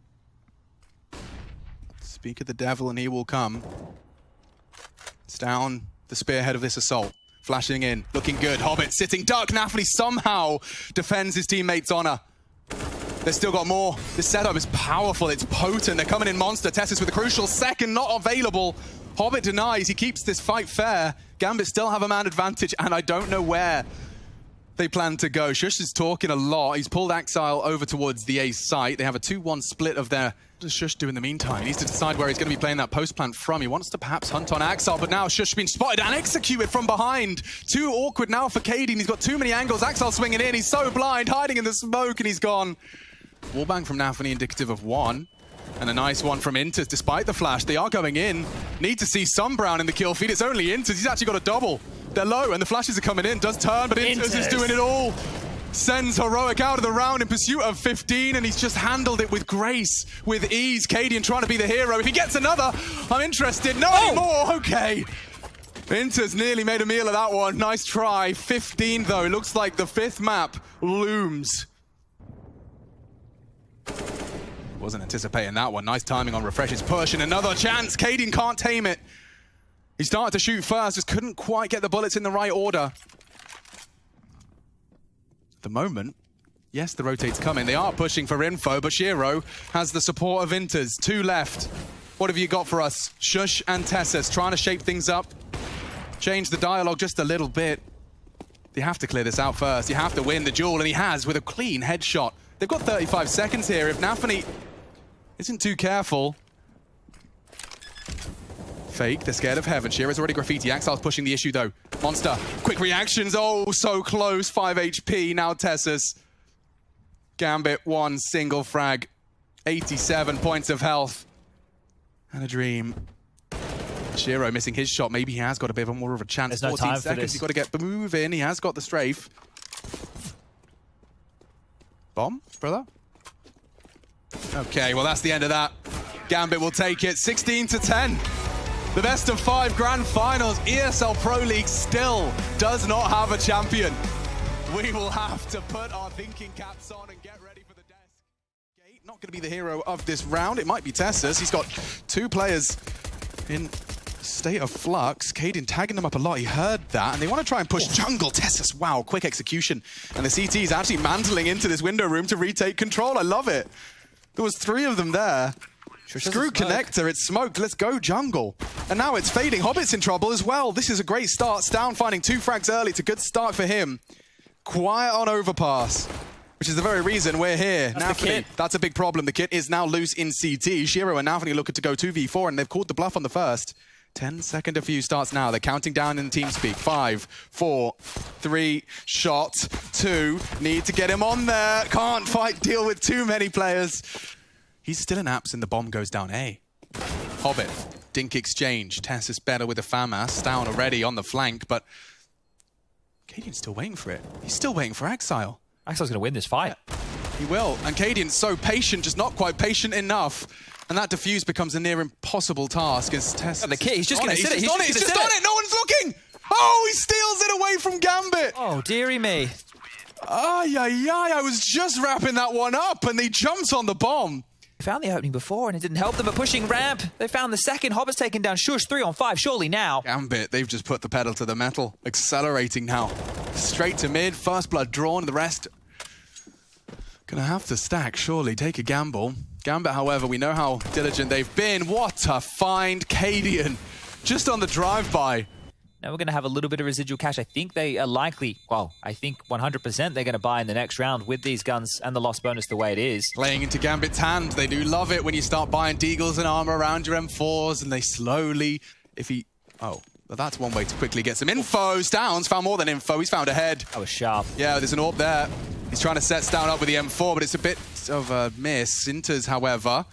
Speak of the devil and he will come. It's down the spearhead of this assault. Flashing in, looking good. Hobbit sitting duck. Nafny somehow defends his teammate's honor. They've still got more. This setup is powerful. It's potent. They're coming in monster. Tessus with a crucial second, not available. Hobbit denies, he keeps this fight fair. Gambit still have a man advantage, and I don't know where they plan to go. Shush is talking a lot. He's pulled Axile over towards the A site. They have a 2-1 split of their... What does Shush do in the meantime? He needs to decide where he's going to be playing that post plant from. He wants to perhaps hunt on Axile, but now Shush has been spotted and executed from behind. Too awkward now for Kadeen. He's got too many angles. Axile swinging in. He's so blind, hiding in the smoke, and he's gone. Wallbang from Nafany, indicative of 1. And a nice one from Inters, despite the flash. They are going in. Need to see some Brown in the kill feed. It's only Inters. He's actually got a double. They're low, and the flashes are coming in. Does turn, but Inters is doing it all. Sends Heroic out of the round in pursuit of 15, and he's just handled it with grace, with ease. Cadian trying to be the hero. If he gets another, I'm interested. No anymore. Okay. Inters nearly made a meal of that one. Nice try. 15, though. It looks like the 5th map looms. Wasn't anticipating that one. Nice timing on Refresh's push, and another chance. Kadeen can't tame it. He started to shoot first, just couldn't quite get the bullets in the right order. At the moment, yes, the rotate's coming. They are pushing for info, but Shiro has the support of Inters. 2 left. What have you got for us? Shush and Tessus trying to shape things up. Change the dialogue just a little bit. You have to clear this out first. You have to win the duel, and he has with a clean headshot. They've got 35 seconds here. If Nafany isn't too careful. Fake, they're scared of heaven. Shiro's already graffiti. Axile's pushing the issue though. Monster, quick reactions. Oh, so close. 5 HP. Now Tessus. Gambit, 1 single frag. 87 points of health. And a dream. Shiro missing his shot. Maybe he has got a bit more of a chance.
There's no
14
time
seconds.
for this.
He's got to get the move in. He has got the strafe. Bomb, brother? Okay, well, that's the end of that. Gambit will take it. 16-10. The best of 5 grand finals. ESL Pro League still does not have a champion. We will have to put our thinking caps on and get ready for the desk. Gate, not going to be the hero of this round. It might be Tessus. He's got 2 players in state of flux. Kadeen tagging them up a lot. He heard that, and they want to try and push jungle. Tessus, wow, quick execution. And the CT is actually mantling into this window room to retake control. I love it. There was 3 of them there. Screw connector, it's smoked. Let's go jungle. And now it's fading. Hobbit's in trouble as well. This is a great start. Stown finding 2 frags early. It's a good start for him. Quiet on overpass, which is the very reason we're here. Nafany, that's a big problem. The kit is now loose in CT. Shiro and Nafany looking to go 2v4, and they've called the bluff on the first. 10-second defuse starts now. They're counting down in TeamSpeak. 5, 4, 3, shot, 2. Need to get him on there. Can't fight, deal with too many players. He's still in apps and the bomb goes down A. Hobbit, dink exchange. Tessus better with a FAMAS. Down already on the flank, but Cadian's still waiting for it. He's still waiting for Axile.
Axile's going to win this fight.
He will. And Cadian's so patient, just not quite patient enough. And that defuse becomes a near impossible task as Tessus...
The kid, he's just going to sit it.
He's just on it. No one's looking. Oh, he steals it away from Gambit.
Oh, dearie me.
Ay, ay, ay. I was just wrapping that one up and they jumped on the bomb.
They found the opening before and it didn't help them, but pushing ramp. They found the second. Hobbit's taken down Shush 3 on 5, surely now.
Gambit, they've just put the pedal to the metal. Accelerating now. Straight to mid, first blood drawn, the rest gonna have to stack, surely, take a gamble. Gambit, however, we know how diligent they've been. What a find, Cadian. Just on the drive-by.
Now we're going to have a little bit of residual cash. I think they are likely, well, I think 100% they're going to buy in the next round with these guns and the loss bonus the way it is.
Playing into Gambit's hand. They do love it when you start buying deagles and armor around your M4s and they slowly, oh, well, that's one way to quickly get some info. Stown's found more than info. He's found a head.
That was sharp.
Yeah, there's an AWP there. He's trying to set Stown up with the M4, but it's a bit of a miss. Inters, however,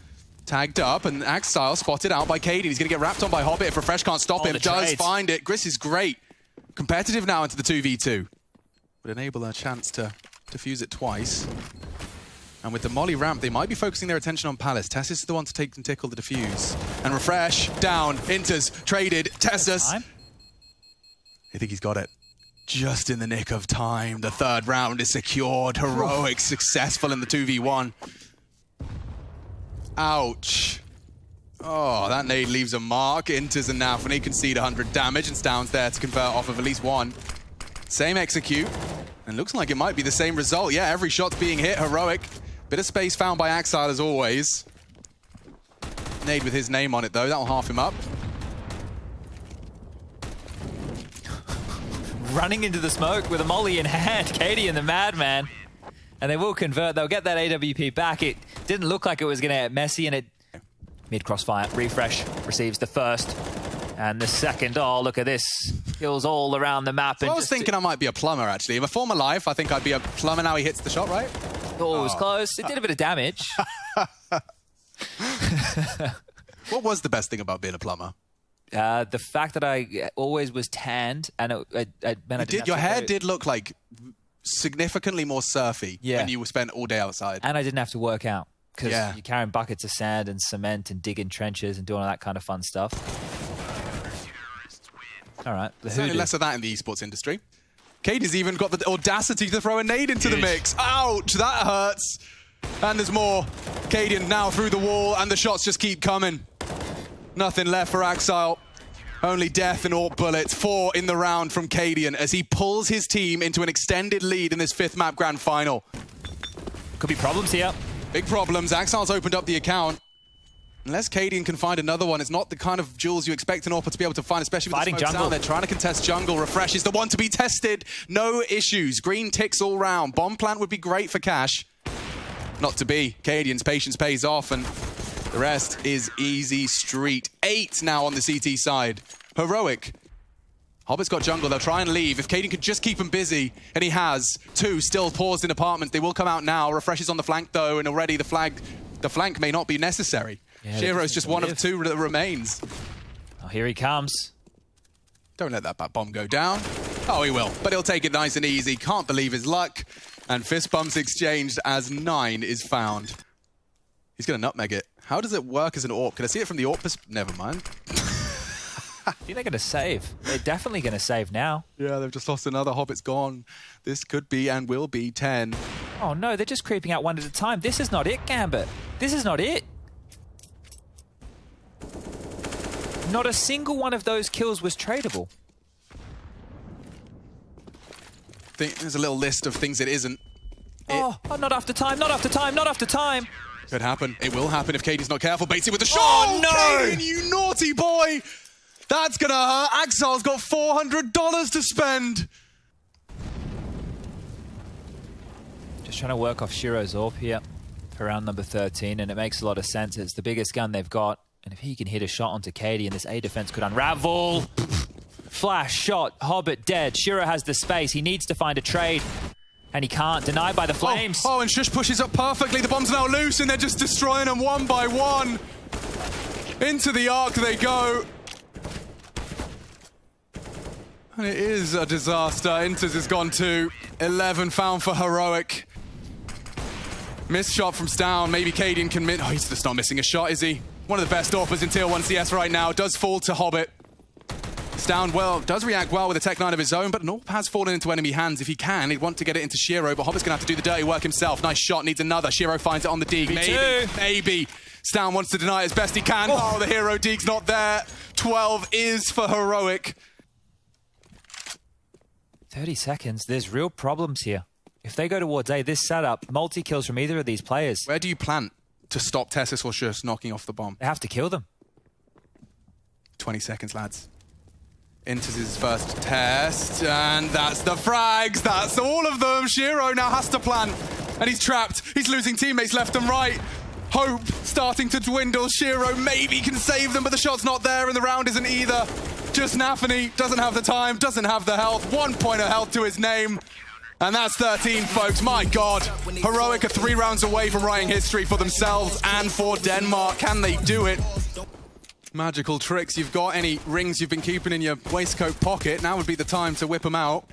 tagged up, and Axile spotted out by Kadeen. He's going to get wrapped on by Hobbit if Refresh can't stop him. Does find it. Gris is great. Competitive now into the 2v2. Would enable a chance to defuse it twice. And with the Molly ramp, they might be focusing their attention on Palace. Tessus is the one to take and tickle the defuse. And Refresh, down. Inters, traded. Tessus. I think he's got it. Just in the nick of time. The 3rd round is secured. Heroic, successful in the 2v1. Ouch. Oh, that nade leaves a mark. Inters and Nafany concede 100 damage, and Stown's there to convert off of at least 1. Same execute. And looks like it might be the same result. Yeah, every shot's being hit. Heroic. Bit of space found by Axile as always. Nade with his name on it, though. That'll half him up.
running into the smoke with a molly in hand. Katie and the Madman. And they will convert. They'll get that AWP back. It didn't look like it was going to get messy, and it... Mid-crossfire, refresh, receives the first. And the second. Oh, look at this. Kills all around the map.
So I was thinking I might be a plumber, actually. In a former life, I think I'd be a plumber. Now he hits the shot, right?
Oh, it was close. It did a bit of damage.
What was the best thing about being a plumber?
The fact that I always was tanned, and it meant
Your hair did look like significantly more surfy when you spent all day outside.
And I didn't have to work out, because you're carrying buckets of sand and cement and digging trenches and doing all that kind of fun stuff. All right.
Certainly less of that in the esports industry. Katie's even got the audacity to throw a nade into the mix. Ouch, that hurts. And there's more. Katie now through the wall, and the shots just keep coming. Nothing left for Axile. Only death and AWP bullets. 4 in the round from Cadian as he pulls his team into an extended lead in this 5th map grand final.
Could be problems here.
Big problems. Axile's opened up the account. Unless Cadian can find another one, it's not the kind of jewels you expect an AWP to be able to find, especially with
Fighting
the smokes
jungle.
down. They're trying to contest jungle. Refresh is the one to be tested. No issues. Green ticks all round. Bomb plant would be great for cash. Not to be. Cadian's patience pays off, and the rest is easy street. 8 now on the CT side. Heroic. Hobbit's got jungle. They'll try and leave. If Cadian could just keep him busy, and he has. 2 still paused in apartments. They will come out now. Refresh is on the flank, though, and already the flank may not be necessary.
Yeah,
Shiro's just one of 2 that remains.
Oh, here he comes.
Don't let that bomb go down. Oh, he will, but he'll take it nice and easy. Can't believe his luck. And fist bumps exchanged as 9 is found. He's going to nutmeg it. How does it work as an AWP? Can I see it from the AWP perspective? Never mind.
I think they're going to save. They're definitely going to save now.
Yeah, they've just lost another. Hobbit's gone. This could be and will be 10.
Oh, no, they're just creeping out one at a time. This is not it, Gambit. This is not it. Not a single one of those kills was tradable.
There's a little list of things it isn't.
Oh, not after time, not after time, not after time.
Could happen. It will happen if Katie's not careful. Bates it with a shot.
Oh, no!
Katie, you naughty boy! That's gonna hurt. Axile's got $400 to spend.
Just trying to work off Shiro's AWP here for round number 13, and it makes a lot of sense. It's the biggest gun they've got, and if he can hit a shot onto Katie, and this A defense could unravel. Flash, shot, Hobbit dead. Shiro has the space. He needs to find a trade, and he can't. Denied by the flames.
Oh, and Shush pushes up perfectly. The bomb's now loose, and they're just destroying them one by one. Into the arc they go. And it is a disaster. Inters has gone to 11 found for Heroic. Missed shot from Stown. Maybe Cadian can miss. Oh, he's just not missing a shot, is he? One of the best AWPers in Tier 1 CS right now. Does fall to Hobbit. Stown, well, does react well with a Tech 9 of his own, but an AWP has fallen into enemy hands. If he can, he'd want to get it into Shiro, but Hobbit's going to have to do the dirty work himself. Nice shot, needs another. Shiro finds it on the Deeg. Maybe. Stown wants to deny it as best he can. Oh, the hero Deeg's not there. 12 is for Heroic.
30 seconds. There's real problems here. If they go towards A, this setup, multi-kills from either of these players.
Where do you plant to stop Tessus or Shush knocking off the bomb?
They have to kill them.
20 seconds, lads. Enters his first test, and that's the frags. That's all of them. Shiro now has to plan, and he's trapped. He's losing teammates left and right. Hope starting to dwindle. Shiro maybe can save them, but the shot's not there, and the round isn't either. Just Nafany doesn't have the time, doesn't have the health. 1 point of health to his name. And that's 13, folks. My God. Heroic are 3 rounds away from writing history for themselves and for Denmark. Can they do it? Magical tricks. You've got any rings you've been keeping in your waistcoat pocket. Now would be the time to whip them out.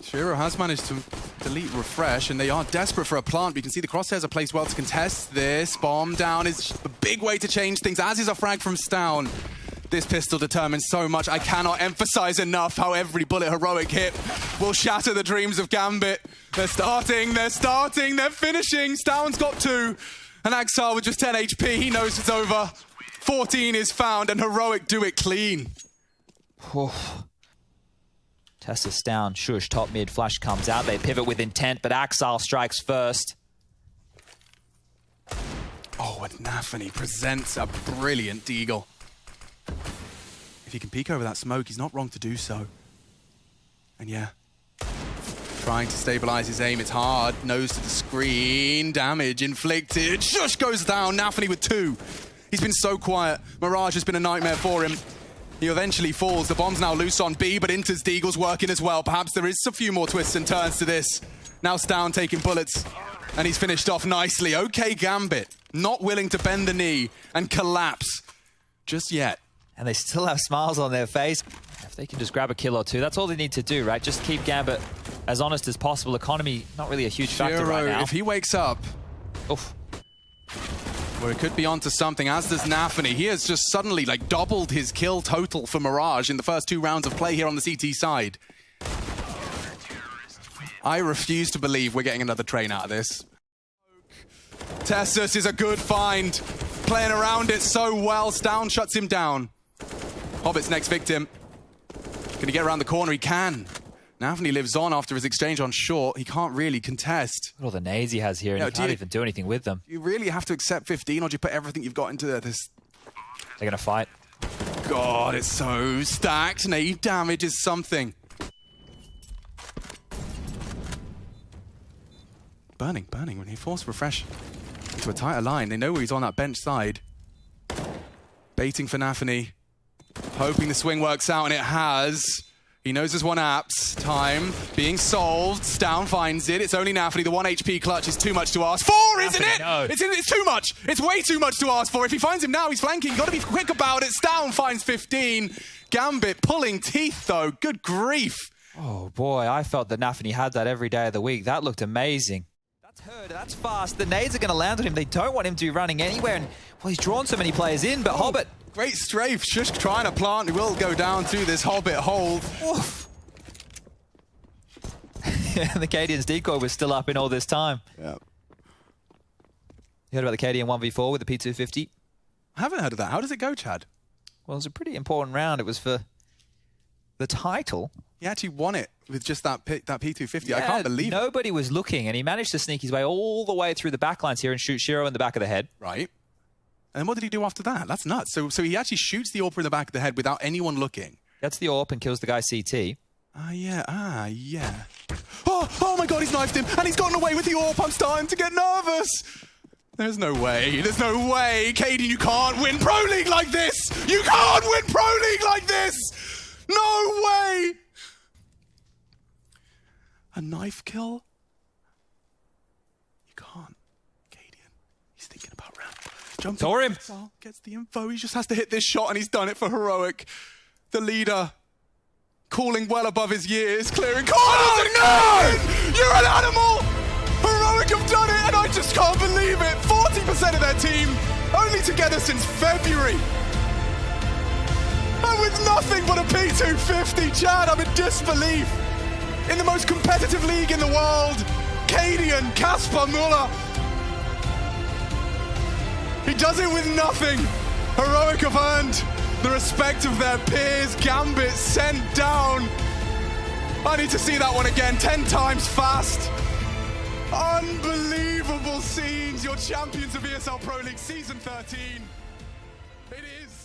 Shiro has managed to delete refresh, and they are desperate for a plant. But you can see the crosshairs are placed well to contest this. Bomb down is a big way to change things, as is a frag from Stown. This pistol determines so much. I cannot emphasize enough how every bullet Heroic hit will shatter the dreams of Gambit. They're starting, they're finishing. Stown's got 2. And Axile with just 10 HP, he knows it's over. 14 is found, and Heroic do it clean.
Tessus down, Shush, top mid, flash comes out. They pivot with intent, but Axile strikes first.
Oh, and Nafany presents a brilliant deagle. If he can peek over that smoke, he's not wrong to do so. And yeah, trying to stabilize his aim. It's hard. Nose to the screen. Damage inflicted. Shush goes down. Nafany with 2. He's been so quiet. Mirage has been a nightmare for him. He eventually falls. The bomb's now loose on B, but Inter's Deagle's working as well. Perhaps there is a few more twists and turns to this. Now Stown taking bullets, and he's finished off nicely. Okay, Gambit, not willing to bend the knee and collapse just yet.
And they still have smiles on their face. If they can just grab a kill or 2, that's all they need to do, right? Just keep Gambit as honest as possible. Economy, not really a huge factor right now.
If he wakes up,
oof.
Well, it could be onto something, as does Nafany. He has just suddenly like doubled his kill total for Mirage in the first 2 rounds of play here on the CT side. I refuse to believe we're getting another train out of this. Tessus is a good find. Playing around it so well. Stown shuts him down. Hobbit's next victim. Can he get around the corner? He can. Nafany lives on after his exchange on short. He can't really contest.
Look at all the nades he has here, and he can't even do anything with them.
You really have to accept 15, or do you put everything you've got into this?
They're going to fight.
God, it's so stacked. Nade damage is something. Burning. When he forced refresh into a tighter line, they know where he's on that bench side. Baiting for Nafany. Hoping the swing works out, and it has. He knows there's 1 apps. Time being solved. Stown finds it. It's only Nafany. The 1 HP clutch is too much to ask for, isn't it?
No.
It's too much. It's way too much to ask for. If he finds him now, he's flanking. You've got to be quick about it. Stown finds 15. Gambit pulling teeth, though. Good grief.
Oh, boy. I felt that Nafany had that every day of the week. That looked amazing. That's heard. That's fast. The nades are going to land on him. They don't want him to be running anywhere. And, well, he's drawn so many players in, but Hobbit...
Great strafe. Shush trying to plant. He will go down to this Hobbit hold.
Oof. The Cadian's decoy was still up in all this time.
Yeah.
You heard about the Cadian 1v4 with the P250?
I haven't heard of that. How does it go, Chad?
Well, it was a pretty important round. It was for the title.
He actually won it with just that P250.
Yeah,
I can't believe it.
Nobody was looking, and he managed to sneak his way all the way through the backlines here and shoot Shiro in the back of the head.
Right. And then what did he do after that? That's nuts. So he actually shoots the AWP in the back of the head without anyone looking.
Gets the AWP and kills the guy CT.
Yeah. Oh my God, he's knifed him, and he's gotten away with the AWP. I'm starting to get nervous. There's no way. Cadian, you can't win Pro League like this. You can't win Pro League like this. No way. A knife kill? You can't. Cadian, he's thinking about ramp. Jumping.
Saw him.
Gets the info. He just has to hit this shot, and he's done it for Heroic. The leader, calling well above his years, clearing corners. Oh, no! You're an animal! Heroic have done it, and I just can't believe it. 40% of their team, only together since February. And with nothing but a P250, Chad, I'm in disbelief. In the most competitive league in the world, Cadian, Kasper Muller. He does it with nothing. Heroic have earned the respect of their peers. Gambit sent down. I need to see that one again 10 times fast. Unbelievable scenes. Your champions of ESL Pro League Season 13. It is